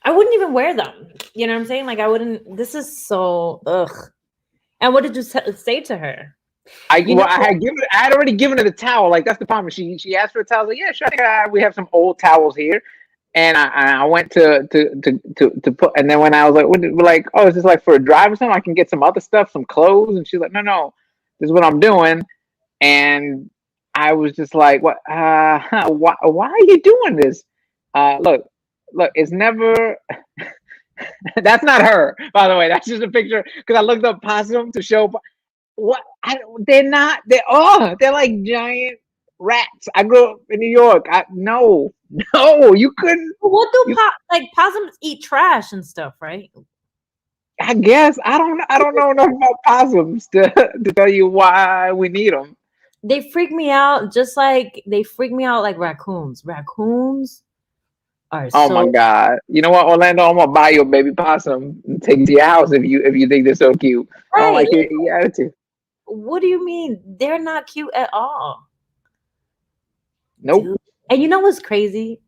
[SPEAKER 2] them. You know what I'm saying? Like I wouldn't this is so ugh. And what did you say to her? You know what?
[SPEAKER 1] I had already given her the towel. Like that's the problem. She asked for a towel. I was like, yeah, sure. I think we have some old towels here. And I went to put, and then when I was like, like, oh, is this like for a drive or something? I can get some other stuff, some clothes. And she's like, no, this is what I'm doing. And I was just like, what? Why are you doing this? Look, it's never. That's not her, by the way. That's just a picture because I looked up possum to show. What? They're not. They're like giant rats. I grew up in New York. No, you couldn't.
[SPEAKER 2] What do
[SPEAKER 1] You,
[SPEAKER 2] like possums eat trash and stuff, right?
[SPEAKER 1] I guess I don't know enough about possums to tell you why we need them.
[SPEAKER 2] They freak me out just like they freak me out like raccoons. Raccoons are
[SPEAKER 1] Oh my
[SPEAKER 2] so
[SPEAKER 1] god! You know what, Orlando? I'm gonna buy you a baby possum and take it to your house if you think they're so cute. I don't
[SPEAKER 2] right.
[SPEAKER 1] like your attitude.
[SPEAKER 2] What do you mean? They're not cute at all.
[SPEAKER 1] Nope.
[SPEAKER 2] Dude. And you know what's crazy?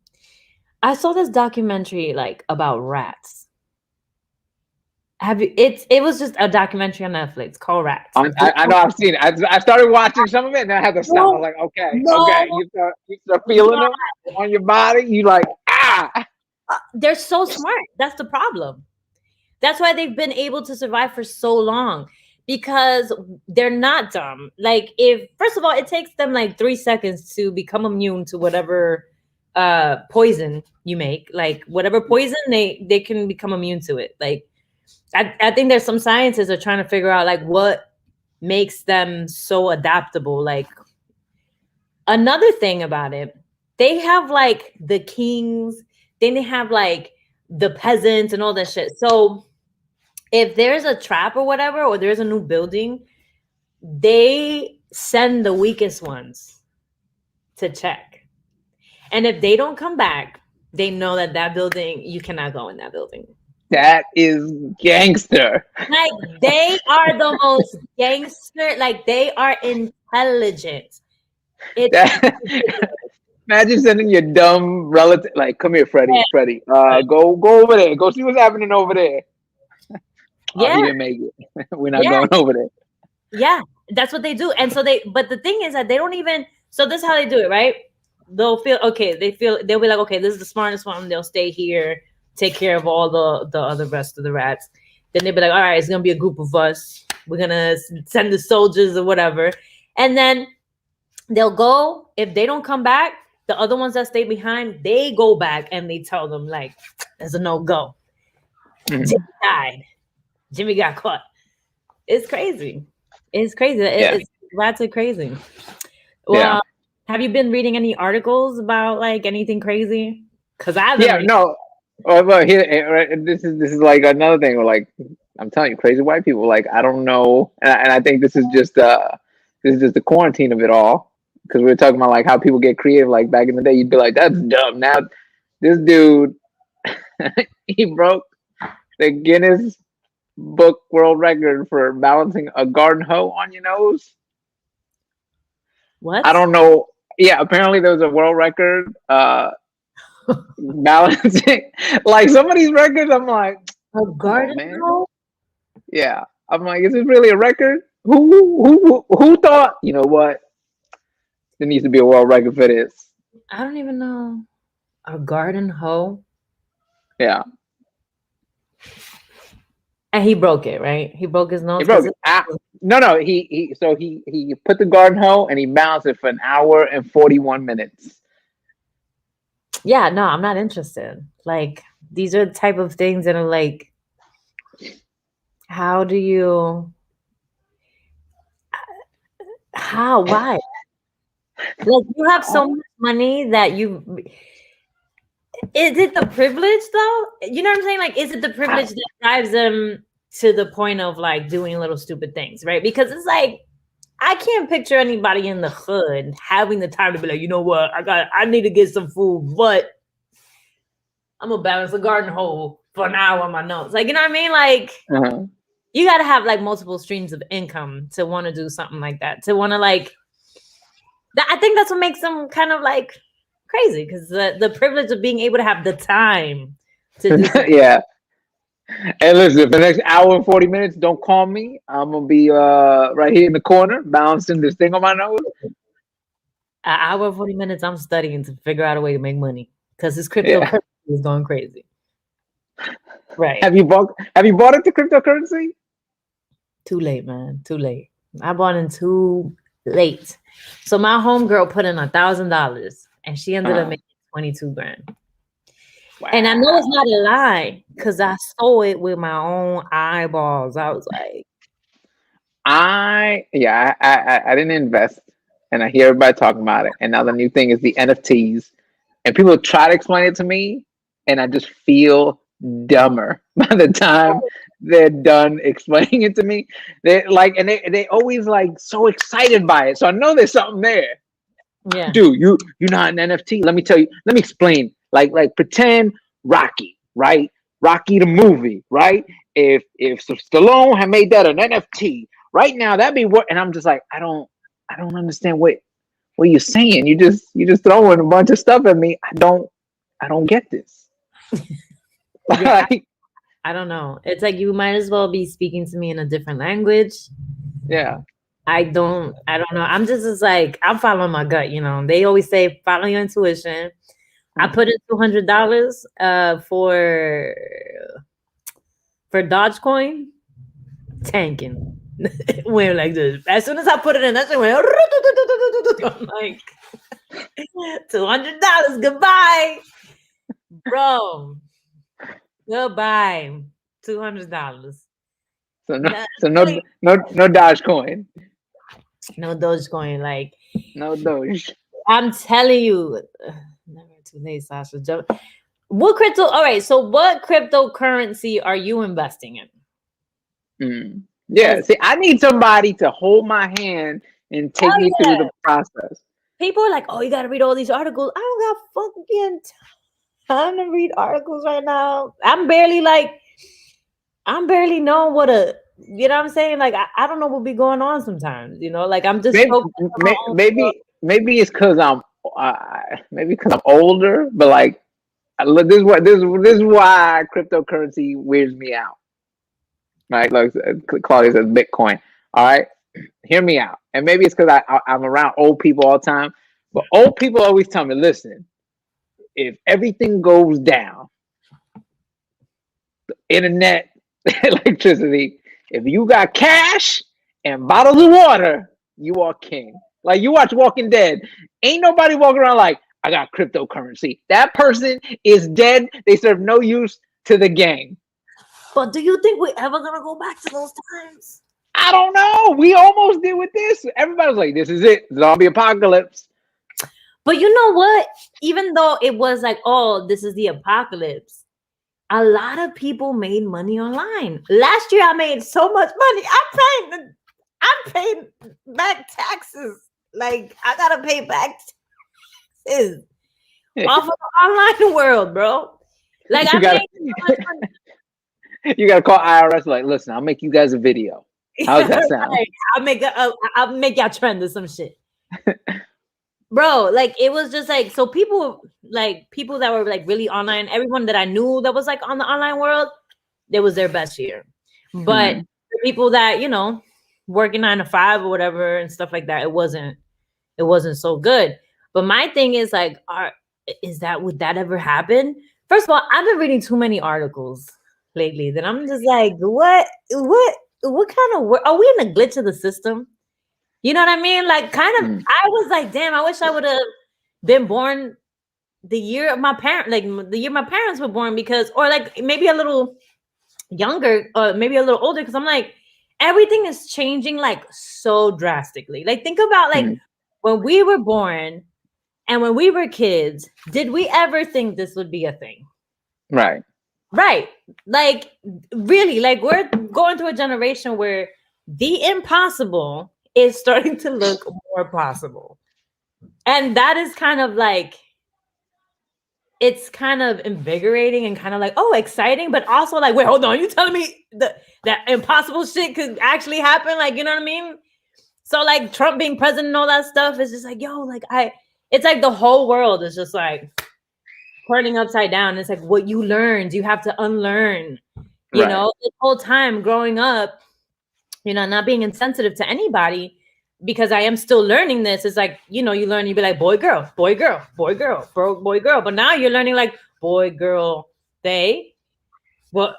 [SPEAKER 2] I saw this documentary like about rats. Have you it was just a documentary on Netflix called Rats.
[SPEAKER 1] I know I've seen it. I started watching some of it and I had to stop. I was
[SPEAKER 2] No,
[SPEAKER 1] like, okay.
[SPEAKER 2] no,
[SPEAKER 1] You start feeling them on your body. You like
[SPEAKER 2] they're so smart. That's the problem. That's why they've been able to survive for so long because they're not dumb. Like if first of all, it takes them like 3 seconds to become immune to whatever poison you make. Like whatever poison they can become immune to it. Like I think there's some scientists are trying to figure out like what makes them so adaptable. Like another thing about it, they have like the kings, then they have like the peasants and all that shit. So if there's a trap or whatever, or there's a new building, they send the weakest ones to check. And if they don't come back, they know that that building, you cannot go in that building.
[SPEAKER 1] that is gangster.
[SPEAKER 2] Like they are the most gangster, like they are intelligent. It's
[SPEAKER 1] That, imagine sending your dumb relative like, come here, Freddie. Go over there. Go see what's happening over there. Oh, he
[SPEAKER 2] yeah,
[SPEAKER 1] didn't make it. We're not
[SPEAKER 2] yeah,
[SPEAKER 1] going over there.
[SPEAKER 2] yeah. That's what they do. And so but the thing is that they don't even, so this is how they do it, right? They'll feel, okay, they'll be like, okay, this is the smartest one. They'll stay here, take care of all the other rest of the rats. Then they'll be like, all right, it's going to be a group of us. We're going to send the soldiers or whatever. And then they'll go. If they don't come back, the other ones that stay behind, they go back and they tell them, like, there's a no-go.
[SPEAKER 1] Mhm.
[SPEAKER 2] Jimmy died. Jimmy got caught. It's crazy. It's crazy.
[SPEAKER 1] Yeah.
[SPEAKER 2] Rats are crazy. Well,
[SPEAKER 1] Yeah.
[SPEAKER 2] have you been reading any articles about like anything crazy? Because I've been
[SPEAKER 1] Yeah,
[SPEAKER 2] reading.
[SPEAKER 1] no. Well, here, this is like another thing. Where, like, I'm telling you, crazy white people. Like, I don't know, and I think this is just the quarantine of it all. Because we were talking about like how people get creative. Like back in the day, you'd be like, "That's dumb." This dude, he broke the Guinness Book World Record for balancing a garden hoe on your nose. I
[SPEAKER 2] What?
[SPEAKER 1] don't know. Yeah, apparently there was a world record balancing. Like some of these records, I'm like,
[SPEAKER 2] A
[SPEAKER 1] come on,
[SPEAKER 2] garden
[SPEAKER 1] man.
[SPEAKER 2] hoe?
[SPEAKER 1] Yeah, I'm like, is this really a record? Who thought? You know what? There needs to be a world record for this.
[SPEAKER 2] I don't even know. A garden hoe?
[SPEAKER 1] Yeah,
[SPEAKER 2] And he broke it, right? He broke his
[SPEAKER 1] he
[SPEAKER 2] nose
[SPEAKER 1] broke
[SPEAKER 2] because
[SPEAKER 1] it. No. He put the garden hoe and he balanced it for an hour and 41 minutes.
[SPEAKER 2] yeah, no, I'm not interested. Like these are the type of things that are like, how do you why? Like you have so much money that you is it the privilege though? You know what I'm saying? Like, is it the privilege that drives them to the point of like doing little stupid things, right? Because it's like I can't picture anybody in the hood having the time to be like, you know what, I need to get some food, but I'm gonna balance a garden hole for an hour on my nose. Like, you know what I mean? Like you gotta have like multiple streams of income to want to do something like that. To want to like I think that's what makes them kind of like crazy because the privilege of being able to have the time to do something.
[SPEAKER 1] Yeah. And listen, for the next hour and 40 minutes, don't call me. I'm gonna be right here in the corner, balancing this thing on my nose.
[SPEAKER 2] An hour 40 minutes, I'm studying to figure out a way to make money because this cryptocurrency
[SPEAKER 1] Yeah.
[SPEAKER 2] is going crazy. Right.
[SPEAKER 1] Have you bought into cryptocurrency?
[SPEAKER 2] Too late, man. Too late. I bought in too late. So my homegirl put in $1,000 and she ended up making 22 grand. Wow. And I know it's not a lie because I saw it with my own eyeballs. I was like,
[SPEAKER 1] I didn't invest, and I hear everybody talking about it. And now the new thing is the NFTs, and people try to explain it to me, and I just feel dumber by the time they're done explaining it to me. They like, and they always like so excited by it. So I know there's something there.
[SPEAKER 2] yeah,
[SPEAKER 1] Dude, you're not an NFT. Let me tell you. Let me explain. Like pretend Rocky, right? Rocky the movie, right? If Stallone had made that an NFT, right now that'd be what. And I'm just like, I don't understand what you're saying. You just throwing a bunch of stuff at me. I don't get this.
[SPEAKER 2] yeah. I don't know. It's like you might as well be speaking to me in a different language.
[SPEAKER 1] Yeah.
[SPEAKER 2] I don't know. I'm just like, I'm following my gut, you know. They always say follow your intuition. I put in $200 for Dogecoin, tanking. Went like this. As soon as I put it in, that shit went. I'm like, $200. Goodbye, bro. Goodbye. $200.
[SPEAKER 1] So no Dogecoin.
[SPEAKER 2] No Dogecoin. Like
[SPEAKER 1] No Doge.
[SPEAKER 2] I'm telling you, never too late, Sasha. What crypto? All right. So what cryptocurrency are you investing in?
[SPEAKER 1] Yeah. See, I need somebody to hold my hand and take me through the process.
[SPEAKER 2] People are like, "Oh, you got to read all these articles." I don't got fucking time to read articles right now. I'm barely knowing what you know what I'm saying? Like, I don't know what be going on sometimes, you know? Like, I'm just
[SPEAKER 1] maybe it's because I'm older, but like, look, this is why cryptocurrency weirds me out. Right? Like Claudia says, Bitcoin. All right, hear me out. And maybe it's because I'm around old people all the time. But old people always tell me, listen, if everything goes down, the internet, electricity, if you got cash and bottles of water, you are king. Like you watch Walking Dead, ain't nobody walking around like, I got cryptocurrency. That person is dead. They serve no use to the gang.
[SPEAKER 2] But do you think we're ever gonna go back to those times?
[SPEAKER 1] I don't know. We almost did with this. Everybody was like, this is it. Zombie apocalypse.
[SPEAKER 2] But you know what? Even though it was like, oh, this is the apocalypse, a lot of people made money online. Last year, I made so much money. I'm paying back taxes. Like I gotta pay back taxes. off of the online world, bro. Like
[SPEAKER 1] You
[SPEAKER 2] I
[SPEAKER 1] got
[SPEAKER 2] made so much money.
[SPEAKER 1] you got to call IRS. Like, listen, I'll make you guys a video. How's that sound?
[SPEAKER 2] Right. I'll make y'all trend or some shit. Bro, like it was just like so people that were like really online, everyone that I knew that was like on the online world, it was their best year. But
[SPEAKER 1] Mm-hmm.
[SPEAKER 2] the people that, you know, working 9 to 5 or whatever and stuff like that, it wasn't so good. But my thing is like, would that ever happen? First of all, I've been reading too many articles lately that I'm just like, what kind of work? Are we in a glitch of the system? You know what I mean? Like, kind of, I was like, damn, I wish I would have been born the year of my parent, like the year my parents were born, because, or like maybe a little younger, or maybe a little older, because I'm like, everything is changing like so drastically. Like, think about like when we were born and when we were kids, did we ever think this would be a thing?
[SPEAKER 1] Right.
[SPEAKER 2] Right. Like, really, like we're going through a generation where the impossible is starting to look more possible. And that is kind of like, it's kind of invigorating and kind of like, oh, exciting, but also like, wait, hold on, you telling me that impossible shit could actually happen? Like, you know what I mean? So like Trump being president and all that stuff is just like, yo, like it's like the whole world is just like turning upside down. It's like what you learned, you have to unlearn. You know, the whole time growing up, you know, not being insensitive to anybody, because I am still learning this. It's like, you know, you learn, you be like, boy, girl, boy, girl, boy, girl, boy, girl. But now you're learning like boy, girl, they. Well,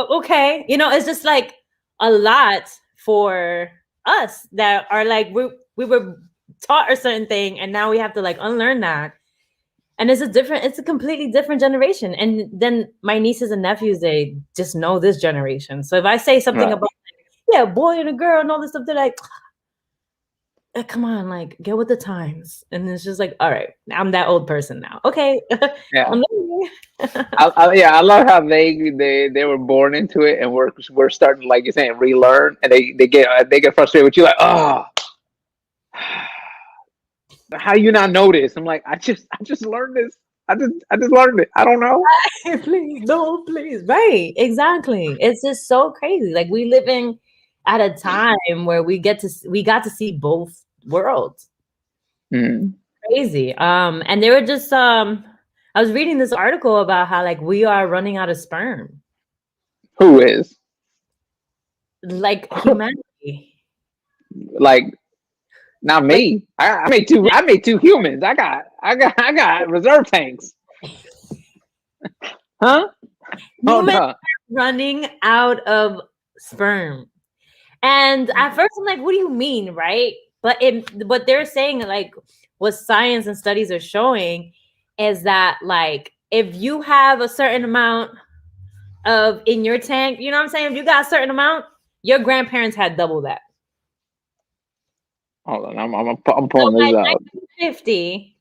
[SPEAKER 2] okay. You know, it's just like a lot for us that are like, we were taught a certain thing and now we have to like unlearn that. And it's a completely different generation. And then my nieces and nephews, they just know this generation. So if I say something about, yeah, boy and a girl and all this stuff, they're like, come on, like get with the times. And it's just like, all right, I'm that old person now. Okay.
[SPEAKER 1] Yeah. I love how they were born into it, and we're starting, like you're saying, relearn, and they get frustrated with you, like, oh, how you not know this? I'm like, I just learned this. I just learned it. I don't know.
[SPEAKER 2] Please, no, please. Right. Exactly. It's just so crazy. Like we living at a time where we got to see both worlds. Crazy. And they were just I was reading this article about how like we are running out of sperm.
[SPEAKER 1] Who is?
[SPEAKER 2] Like humanity.
[SPEAKER 1] Like, not me. I made two humans. I got reserve tanks. Huh?
[SPEAKER 2] Humans are running out of sperm. And at first I'm like, what do you mean, right? But what they're saying, like what science and studies are showing, is that like if you have a certain amount of in your tank, you know what I'm saying? If you got a certain amount, your grandparents had double that.
[SPEAKER 1] Hold on, I'm pulling this out.
[SPEAKER 2] 1950,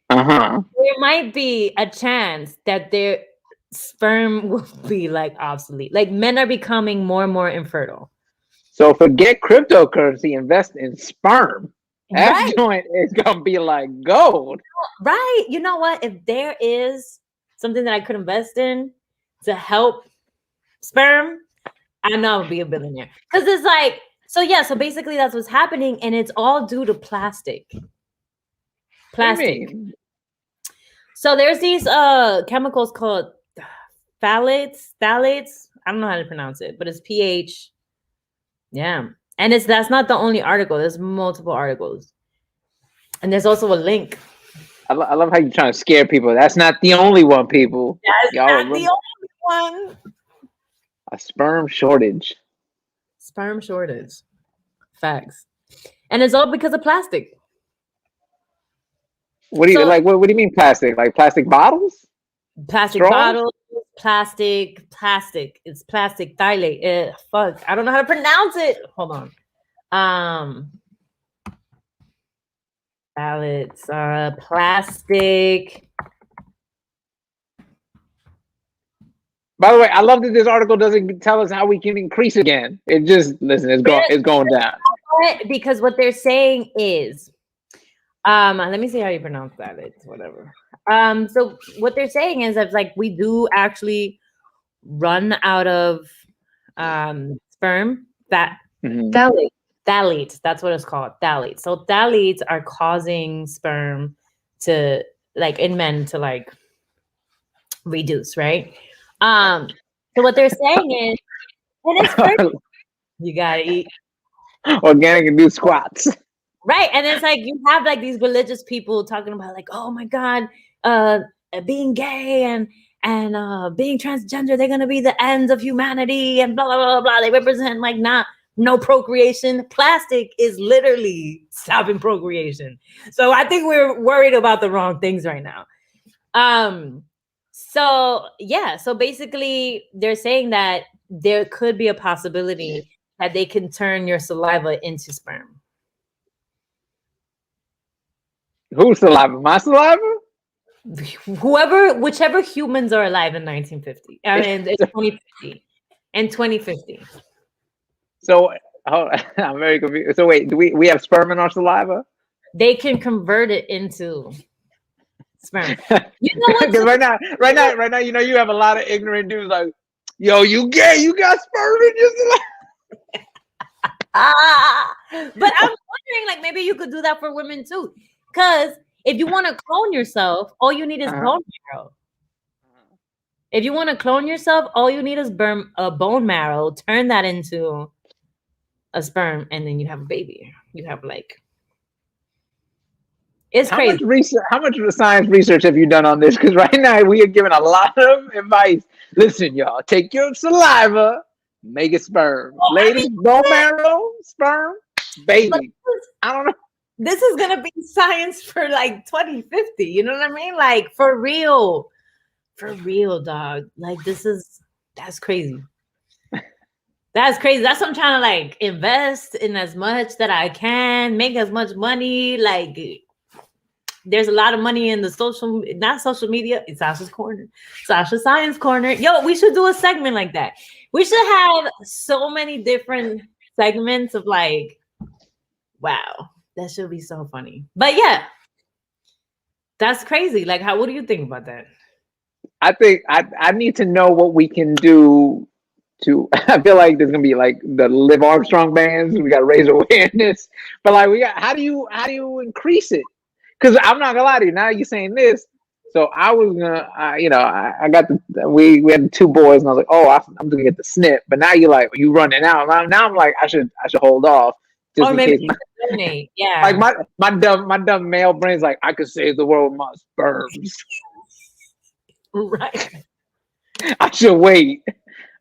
[SPEAKER 1] there
[SPEAKER 2] might be a chance that their sperm will be like obsolete. Like men are becoming more and more infertile.
[SPEAKER 1] So forget cryptocurrency, invest in sperm. That joint is gonna be like gold.
[SPEAKER 2] Right. You know what? If there is something that I could invest in to help sperm, I know I'll be a billionaire. Because it's like, so basically that's what's happening, and it's all due to plastic. Plastic. So there's these chemicals called phthalates. I don't know how to pronounce it, but it's pH. Yeah. And that's not the only article. There's multiple articles. And there's also a link.
[SPEAKER 1] I love how you're trying to scare people. That's not the only one, people.
[SPEAKER 2] That's not the only one.
[SPEAKER 1] A sperm shortage.
[SPEAKER 2] Sperm shortage. Facts. And it's all because of plastic.
[SPEAKER 1] What do you like? What do you mean plastic? Like plastic bottles?
[SPEAKER 2] Plastic bottles, plastic. It's plastic phthalate. Fuck. I don't know how to pronounce it. Hold on. Phthalates, plastic.
[SPEAKER 1] By the way, I love that this article doesn't tell us how we can increase again. It just it's going down.
[SPEAKER 2] Because what they're saying is, let me see how you pronounce that. It's whatever. So what they're saying is that like we do actually run out of sperm that
[SPEAKER 1] Mhm.
[SPEAKER 2] phthalates. That's what it's called, phthalates. So phthalates are causing sperm to like in men to like reduce, right? So what they're saying is, and it's crazy. You gotta eat.
[SPEAKER 1] Organic and do squats.
[SPEAKER 2] Right. And it's like you have like these religious people talking about like, oh my God, uh being gay and being transgender, they're gonna be the ends of humanity and blah blah blah blah. They represent like not no procreation. Plastic is literally stopping procreation. So I think we're worried about the wrong things right now. So yeah, so basically they're saying that there could be a possibility that they can turn your saliva into sperm.
[SPEAKER 1] Who's saliva? My saliva?
[SPEAKER 2] Whichever humans are alive in 1950. I mean, in 2050. In 2050.
[SPEAKER 1] So I'm very confused. So wait, do we have sperm in our saliva?
[SPEAKER 2] They can convert it into sperm. You know what's
[SPEAKER 1] Because right now, you know, you have a lot of ignorant dudes like, yo, you gay? You got sperm in your saliva?
[SPEAKER 2] but I'm wondering, like, maybe you could do that for women too. Because if you want to clone yourself, all you need is bone marrow. If you want to clone yourself, all you need is bone marrow. Turn that into a sperm, and then you have a baby. You have like, it's
[SPEAKER 1] How
[SPEAKER 2] crazy.
[SPEAKER 1] much research? How much science research have you done on this? Because right now we are giving a lot of advice. Listen, y'all, take your saliva, make it sperm.
[SPEAKER 2] Well, I
[SPEAKER 1] Ladies,
[SPEAKER 2] mean,
[SPEAKER 1] bone marrow, sperm,
[SPEAKER 2] but
[SPEAKER 1] baby. I don't know.
[SPEAKER 2] this is gonna be science for like 2050. You know what I mean? Like for real, dog. Like that's crazy. That's crazy. That's what I'm trying to like invest in as much that I can, make as much money. Like there's a lot of money in the not social media. It's Sasha's Corner, Sasha Science Corner. Yo, we should do a segment like that. We should have so many different segments of like, wow, that should be so funny. But yeah, that's crazy. Like, what do you think about that?
[SPEAKER 1] I think I need to know what we can do to. I feel like there's gonna be like the Live Armstrong bands. We got to raise awareness, but like we got. How do you increase it? Because I'm not gonna lie to you. Now you're saying this, so I was gonna. You know, I got we had two boys, and I was like, oh, I'm gonna get the snip. But now you're like you running out. Now I'm like I should hold off just
[SPEAKER 2] Or
[SPEAKER 1] in
[SPEAKER 2] maybe
[SPEAKER 1] case.
[SPEAKER 2] you could donate. Yeah.
[SPEAKER 1] Like my dumb male brain's like I could save the world with my sperms.
[SPEAKER 2] Right.
[SPEAKER 1] I should wait.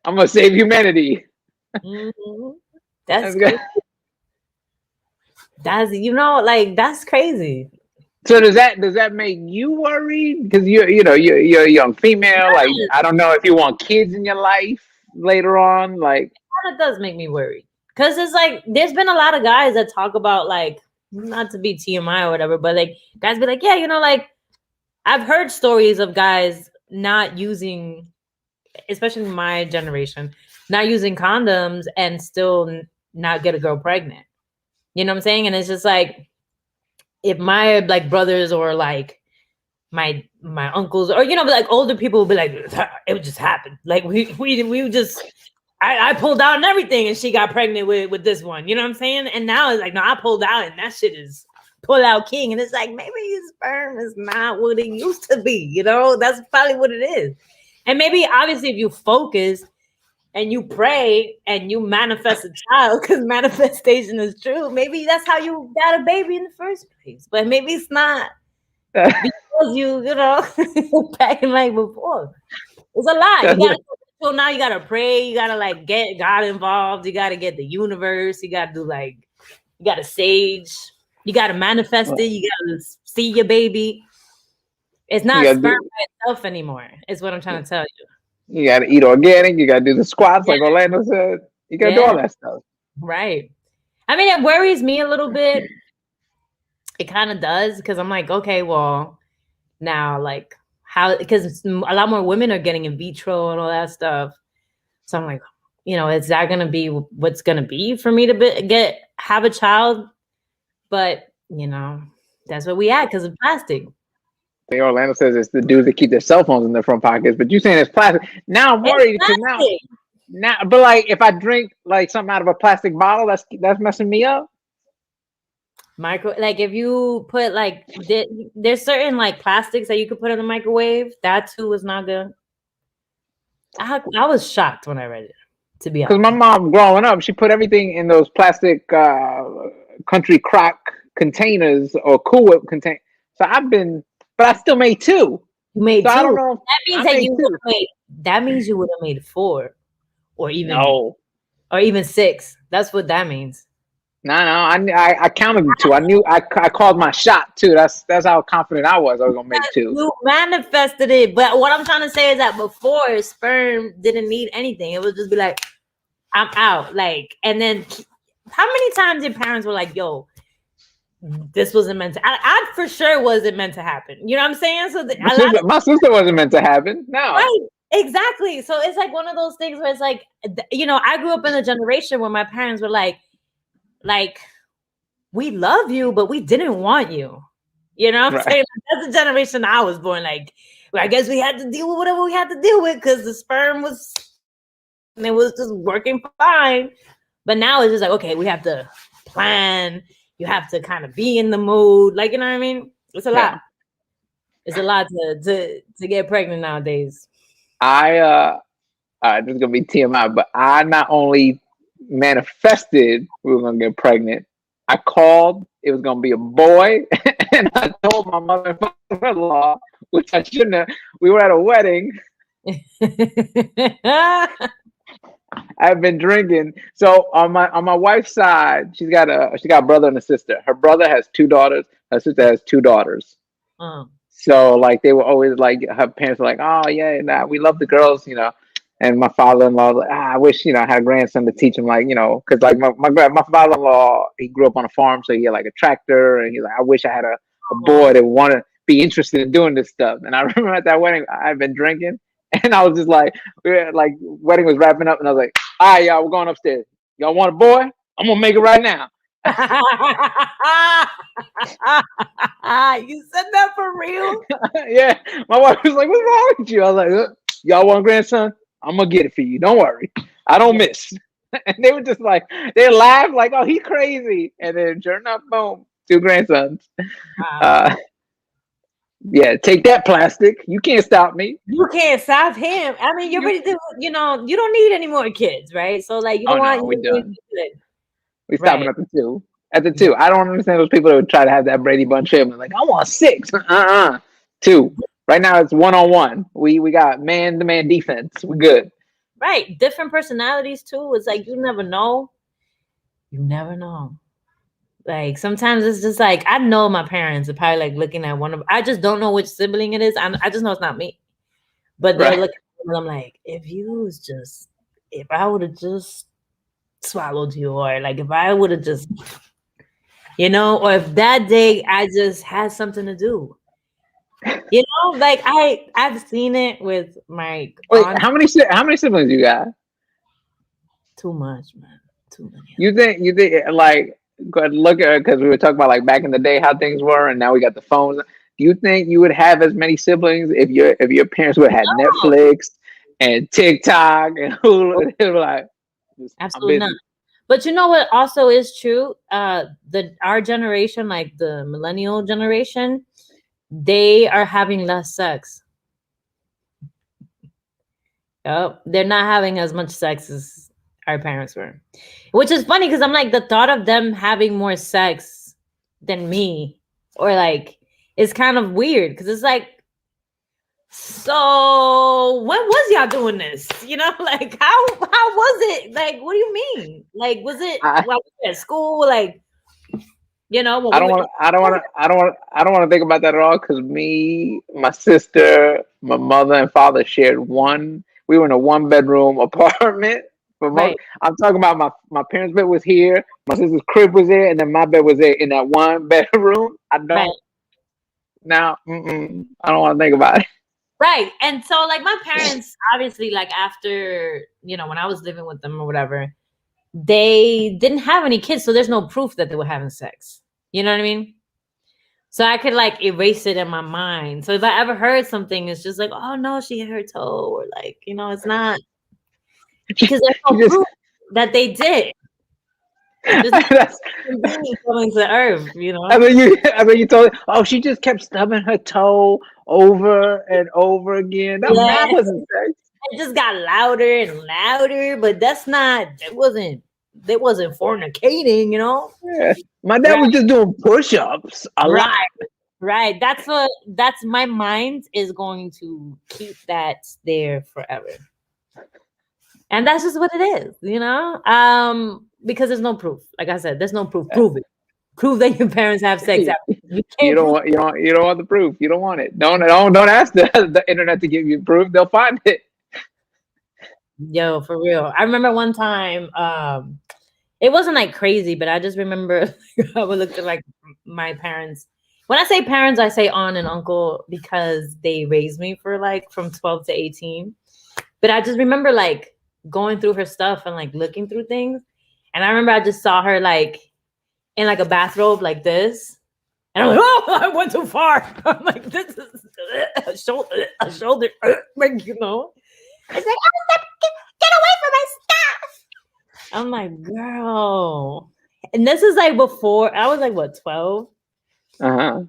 [SPEAKER 1] I'm gonna save humanity.
[SPEAKER 2] Mm-hmm. That's
[SPEAKER 1] Good.
[SPEAKER 2] crazy. Like that's crazy.
[SPEAKER 1] So does that make you worried? Because you're a young female. Like I don't know if you want kids in your life later on. Like
[SPEAKER 2] That does make me worried because it's like there's been a lot of guys that talk about like not to be TMI or whatever, but like guys be like, yeah, like I've heard stories of guys not using, especially my generation, not using condoms and still not get a girl pregnant. You know what I'm saying? And it's just like if my like brothers or like my uncles or like older people would be like, it would just happen. Like we would just I pulled out and everything and she got pregnant with this one. You know what I'm saying? And now it's like, no, I pulled out and that shit is pull out king. And it's like maybe your sperm is not what it used to be. That's probably what it is. And maybe obviously if you focus and you pray and you manifest a child, because manifestation is true, maybe that's how you got a baby in the first place. But maybe it's not because you back in like before. It's a lot. You gotta so now you gotta pray, you gotta like get God involved, you gotta get the universe, you gotta do like you gotta sage, you gotta manifest it, you gotta see your baby. It's not sperm by itself anymore, is what I'm trying to tell you.
[SPEAKER 1] You gotta eat organic, you gotta do the squats like Orlando said. You gotta do all that stuff.
[SPEAKER 2] Right. I mean, it worries me a little bit. It kind of does because I'm like, okay, well, now like how because a lot more women are getting in vitro and all that stuff. So I'm like, is that gonna be what's gonna be for me to have a child? But that's what we at because of plastic.
[SPEAKER 1] The Orlando says it's the dudes that keep their cell phones in their front pockets, but you saying it's plastic. Now I'm worried because now, but like if I drink like something out of a plastic bottle, that's messing me up.
[SPEAKER 2] Like if you put like there's certain like plastics that you could put in the microwave. That too was not good. I was shocked when I read it. To be honest,
[SPEAKER 1] because my mom growing up, she put everything in those plastic country crock containers or Cool Whip containers. So but I still made two.
[SPEAKER 2] You made
[SPEAKER 1] so
[SPEAKER 2] two.
[SPEAKER 1] I don't know.
[SPEAKER 2] That means you would have made 4, or even
[SPEAKER 1] no,
[SPEAKER 2] or even 6. That's what that means.
[SPEAKER 1] No, I counted the 2. I knew I called my shot too. That's how confident I was gonna make 2.
[SPEAKER 2] You manifested it, but what I'm trying to say is that before, sperm didn't need anything. It would just be like, I'm out. Like, and then how many times your parents were like, "Yo, this wasn't meant to." I for sure wasn't meant to happen. You know what I'm saying? So
[SPEAKER 1] my sister wasn't meant to happen. No,
[SPEAKER 2] right. Exactly. So it's like one of those things where it's like, I grew up in a generation where my parents were like, we love you, but we didn't want you. You know what I'm saying? That's the generation I was born. Like, I guess we had to deal with whatever we had to deal with because the sperm was, and it was just working fine. But now it's just like, okay, we have to plan. You have to kind of be in the mood. Like, you know what I mean? It's a lot. It's a lot to get pregnant nowadays.
[SPEAKER 1] This is gonna be TMI, but I not only manifested we were gonna get pregnant, I called it was gonna be a boy, and I told my mother and father-in-law, which I shouldn't have. We were at a wedding. I've been drinking. So on my wife's side, she got a brother and a sister. Her brother has 2 daughters. Her sister has 2 daughters. So like they were always like, her parents were like, oh yeah, nah, we love the girls, And my father-in-law was like, I wish I had a grandson to teach him, like, because like my father-in-law, he grew up on a farm, so he had like a tractor, and he's like, I wish I had a boy that wanted to be interested in doing this stuff. And I remember at that wedding, I've been drinking, and I was just like, wedding was wrapping up, and I was like, all right, y'all, we're going upstairs. Y'all want a boy? I'm gonna make it right now.
[SPEAKER 2] You said that for real?
[SPEAKER 1] Yeah. My wife was like, what's wrong with you? I was like, y'all want a grandson? I'm gonna get it for you. Don't worry. I don't miss. And they were just like, they laughed like, oh, he's crazy. And then sure enough, boom, 2 grandsons. Wow. Yeah, take that, plastic. You can't stop me.
[SPEAKER 2] You can't stop him. I mean, you're ready to, you don't need any more kids, right? So like, you don't want.
[SPEAKER 1] No, we done. We stopping at the 2. At the 2. I don't understand those people that would try to have that Brady Bunch family. Like, I want 6. 2. Right now it's 1-on-1. We got man-to-man defense. We're good.
[SPEAKER 2] Right. Different personalities too. It's like you never know. You never know. Like sometimes it's just like I know my parents are probably like looking at one of. I just don't know which sibling it is. I just know it's not me. But they're looking at me and I'm like, if I would have just swallowed you, or like if I would have just, or if that day I just had something to do. Like I've seen it with my.
[SPEAKER 1] Wait, how many siblings you got?
[SPEAKER 2] Too much, man. Too many.
[SPEAKER 1] You think like go ahead and look at it because we were talking about like back in the day how things were, and now we got the phones. Do you think you would have as many siblings if your parents would have had Netflix and TikTok and Hulu? They were like,
[SPEAKER 2] absolutely not. But you know what also is true? Our generation, like the millennial generation, they are having less sex. Oh, they're not having as much sex as our parents were, which is funny because I'm like, the thought of them having more sex than me, or like, it's kind of weird because it's like, so when was y'all doing this? Like how was it? Like, what do you mean? Like, was it at school? Like, I don't
[SPEAKER 1] want to think about that at all because me, my sister, my mother, and father shared one. We were in a 1-bedroom apartment. I'm talking about my parents' bed was here, my sister's crib was there, and then my bed was there in that 1-bedroom. I don't. Now, I don't want to think about it.
[SPEAKER 2] Right. And so like my parents, obviously, like after, when I was living with them or whatever, they didn't have any kids. So there's no proof that they were having sex. You know what I mean? So I could like erase it in my mind. So if I ever heard something, it's just like, oh no, she hit her toe, or like, it's not, because there's
[SPEAKER 1] She
[SPEAKER 2] no
[SPEAKER 1] just
[SPEAKER 2] proof that they did. There's no
[SPEAKER 1] that's
[SPEAKER 2] human being coming to Earth,
[SPEAKER 1] I mean you told her, oh, she just kept stubbing her toe over and over again. That
[SPEAKER 2] Yeah,
[SPEAKER 1] wasn't sex.
[SPEAKER 2] it just got louder and louder, but that wasn't fornicating,
[SPEAKER 1] Yeah. My dad
[SPEAKER 2] Right,
[SPEAKER 1] was just doing push-ups a
[SPEAKER 2] right,
[SPEAKER 1] lot.
[SPEAKER 2] right. That's my mind is going to keep that there forever. And that's just what it is, because there's no proof. Like I said, there's no proof. Prove it. Prove that your parents have sex after. You
[SPEAKER 1] You
[SPEAKER 2] can't
[SPEAKER 1] don't
[SPEAKER 2] prove.
[SPEAKER 1] want you don't want the proof. You don't want it. Don't ask the internet to give you proof. They'll find it.
[SPEAKER 2] Yo, for real. I remember one time, it wasn't like crazy, but I just remember I would look at like my parents. When I say parents, I say aunt and uncle because they raised me for like from 12 to 18. But I just remember like going through her stuff and like looking through things. And I remember I just saw her like in like a bathrobe like this. And I'm like, oh, I went too far. I'm like, this is a shoulder, like, It's like, oh, get away from my stuff. I'm like, girl. And this is like before, I was like, what, 12?
[SPEAKER 1] Uh-huh.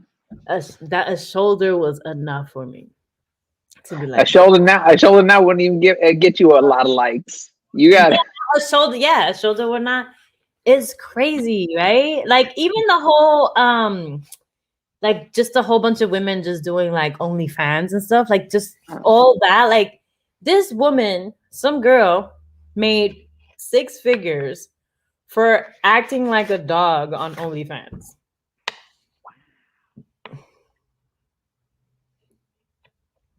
[SPEAKER 2] A shoulder was enough for me to be
[SPEAKER 1] A
[SPEAKER 2] like,
[SPEAKER 1] shoulder now wouldn't even get you a lot of likes. You got
[SPEAKER 2] yeah, a shoulder would not. It's crazy, right? Like even the whole like just a whole bunch of women just doing like OnlyFans and stuff, like just all that. Like this woman, some girl, made 6 figures for acting like a dog on OnlyFans.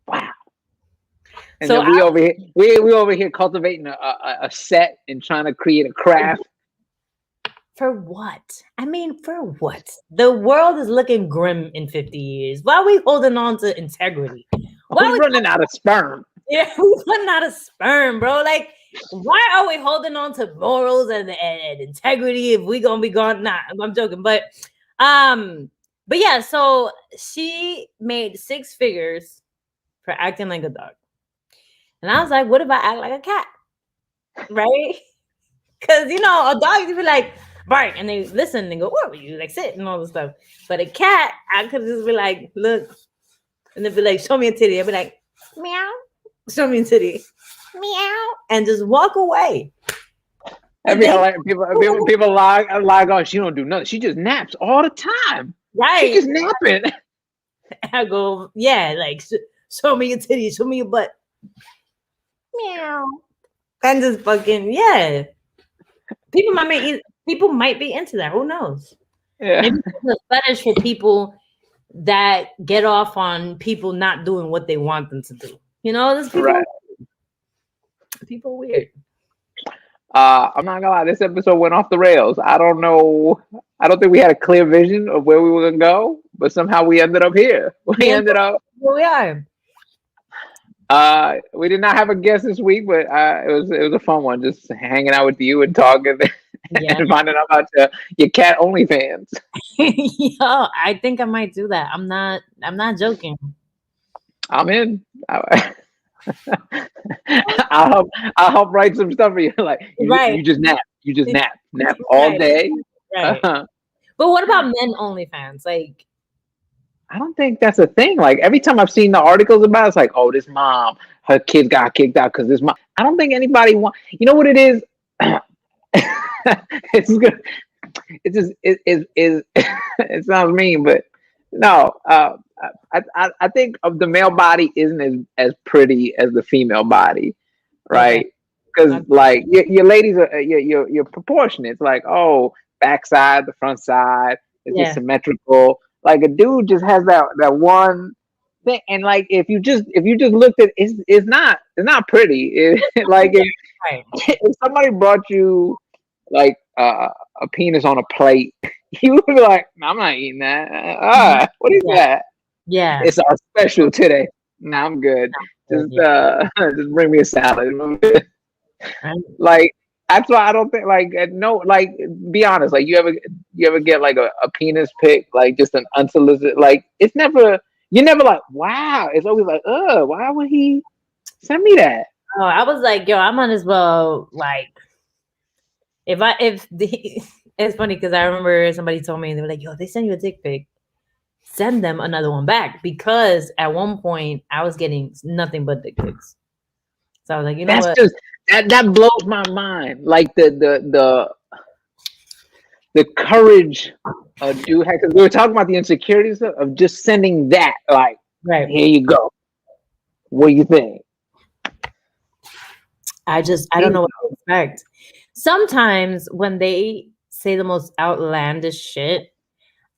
[SPEAKER 1] wow. And
[SPEAKER 2] So
[SPEAKER 1] then we over here cultivating a set and trying to create a craft.
[SPEAKER 2] for what? I mean, for what? The world is looking grim in 50 years. Why are we holding on to integrity? Why are
[SPEAKER 1] We're
[SPEAKER 2] we
[SPEAKER 1] running out of sperm.
[SPEAKER 2] Yeah, we running out of sperm, bro. Like, why are we holding on to morals and integrity if we gonna be gone? Nah, I'm joking, but yeah. So she made 6 figures for acting like a dog, and I was like, what if I act like a cat, right? Because a dog, you be like bark, and they listen and go, what were you like sit and all this stuff. But a cat, I could just be like, look, and they'd be like, show me a titty. I'd be like, meow. Show me a titty, meow, and just walk away.
[SPEAKER 1] People log on. She don't do nothing. She just naps all the time.
[SPEAKER 2] Right?
[SPEAKER 1] She just napping.
[SPEAKER 2] I go, yeah, like show me your titty, show me your butt, meow, and just fucking yeah. People might be into that. Who knows?
[SPEAKER 1] Yeah.
[SPEAKER 2] Maybe it's a fetish for people that get off on people not doing what they want them to do. There's people.
[SPEAKER 1] Right.
[SPEAKER 2] People weird.
[SPEAKER 1] I'm not gonna lie. This episode went off the rails. I don't know. I don't think we had a clear vision of where we were gonna go, but somehow we ended up here. We ended up.
[SPEAKER 2] Here we are.
[SPEAKER 1] We did not have a guest this week, but it was a fun one, just hanging out with you and talking and finding out about your cat OnlyFans.
[SPEAKER 2] Yo, I think I might do that. I'm not joking.
[SPEAKER 1] I'm in. I'll help write some stuff for you. Like you just nap. You just nap all day.
[SPEAKER 2] Right. But what about men OnlyFans? Like,
[SPEAKER 1] I don't think that's a thing. Like every time I've seen the articles about it, it's like, oh, this mom, her kid got kicked out because this mom. I don't think anybody want. You know what it is? It's good. It just it sounds mean, but no. I think of the male body isn't as pretty as the female body, right? Because like your ladies are you're proportionate. It's like, oh, backside, the front side, it's symmetrical. Like a dude just has that one thing, and like if you just looked at it's not pretty. Like if somebody brought you like a penis on a plate, you would be like, I'm not eating that. What is that?
[SPEAKER 2] Yeah,
[SPEAKER 1] it's our special today. Nah, I'm good. Just bring me a salad. Like That's why I don't think like no like be honest like you ever get like a penis pic like just an unsolicited like it's never you're never like wow it's always like why would he send me that?
[SPEAKER 2] Oh, I was like, yo, I might as well like if the it's funny because I remember somebody told me they were like, yo, they send you a dick pic, send them another one back because at one point I was getting nothing but dick pics. So I was like, you know
[SPEAKER 1] That's
[SPEAKER 2] what?
[SPEAKER 1] just that blows my mind. Like the courage a dude had because we were talking about the insecurities of just sending that like
[SPEAKER 2] Right.
[SPEAKER 1] here you go. What do you think?
[SPEAKER 2] I don't know what to expect. Sometimes when they say the most outlandish shit,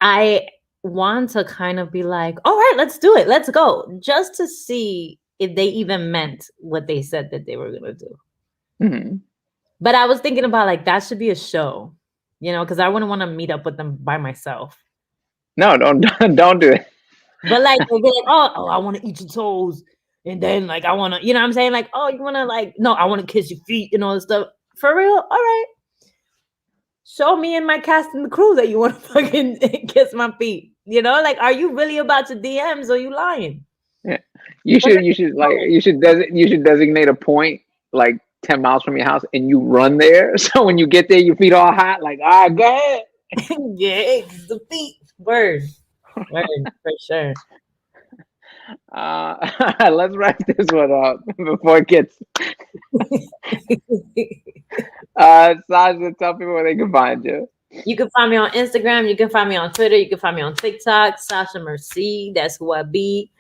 [SPEAKER 2] I want to kind of be like, all right, let's do it. Let's go. Just to see if they even meant what they said that they were going to do.
[SPEAKER 1] Mm-hmm.
[SPEAKER 2] But I was thinking about like, that should be a show, you know, because I wouldn't want to meet up with them by myself.
[SPEAKER 1] No, don't do it.
[SPEAKER 2] But like, they'll be like, oh, I want to eat your toes. And then like, I want to, you know what I'm saying? Like, oh, you want to like, no, I want to kiss your feet and all this stuff. For real? All right. Show me in my cast and the crew that you want to fucking kiss my feet. You know, like, are you really about your DMs or you lying?
[SPEAKER 1] Yeah. You should designate a point like 10 miles from your house and you run there. So when you get there, your feet all hot, like, all right, go ahead.
[SPEAKER 2] Yeah, the feet. Word for sure.
[SPEAKER 1] Let's wrap this one up before it gets. Sasha, tell people where they can find you.
[SPEAKER 2] You can find me on Instagram. You can find me on Twitter. You can find me on TikTok. Sasha Merci. That's who I be.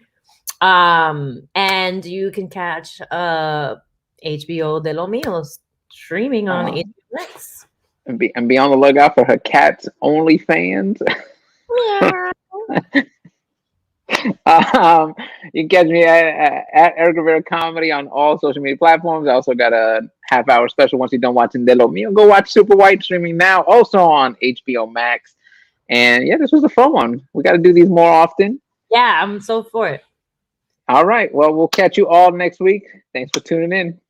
[SPEAKER 2] And you can catch HBO De Lo Mio streaming on HBO Max.
[SPEAKER 1] And be on the lookout for her cat's OnlyFans.
[SPEAKER 2] Yeah.
[SPEAKER 1] You can catch me at Erik Rivera Comedy on all social media platforms. I also got a half-hour special once you're done watching De Lo Mio. Go watch Super White streaming now, also on HBO Max. And yeah, this was a fun one. We got to do these more often.
[SPEAKER 2] Yeah, I'm so for it.
[SPEAKER 1] All right. Well, we'll catch you all next week. Thanks for tuning in.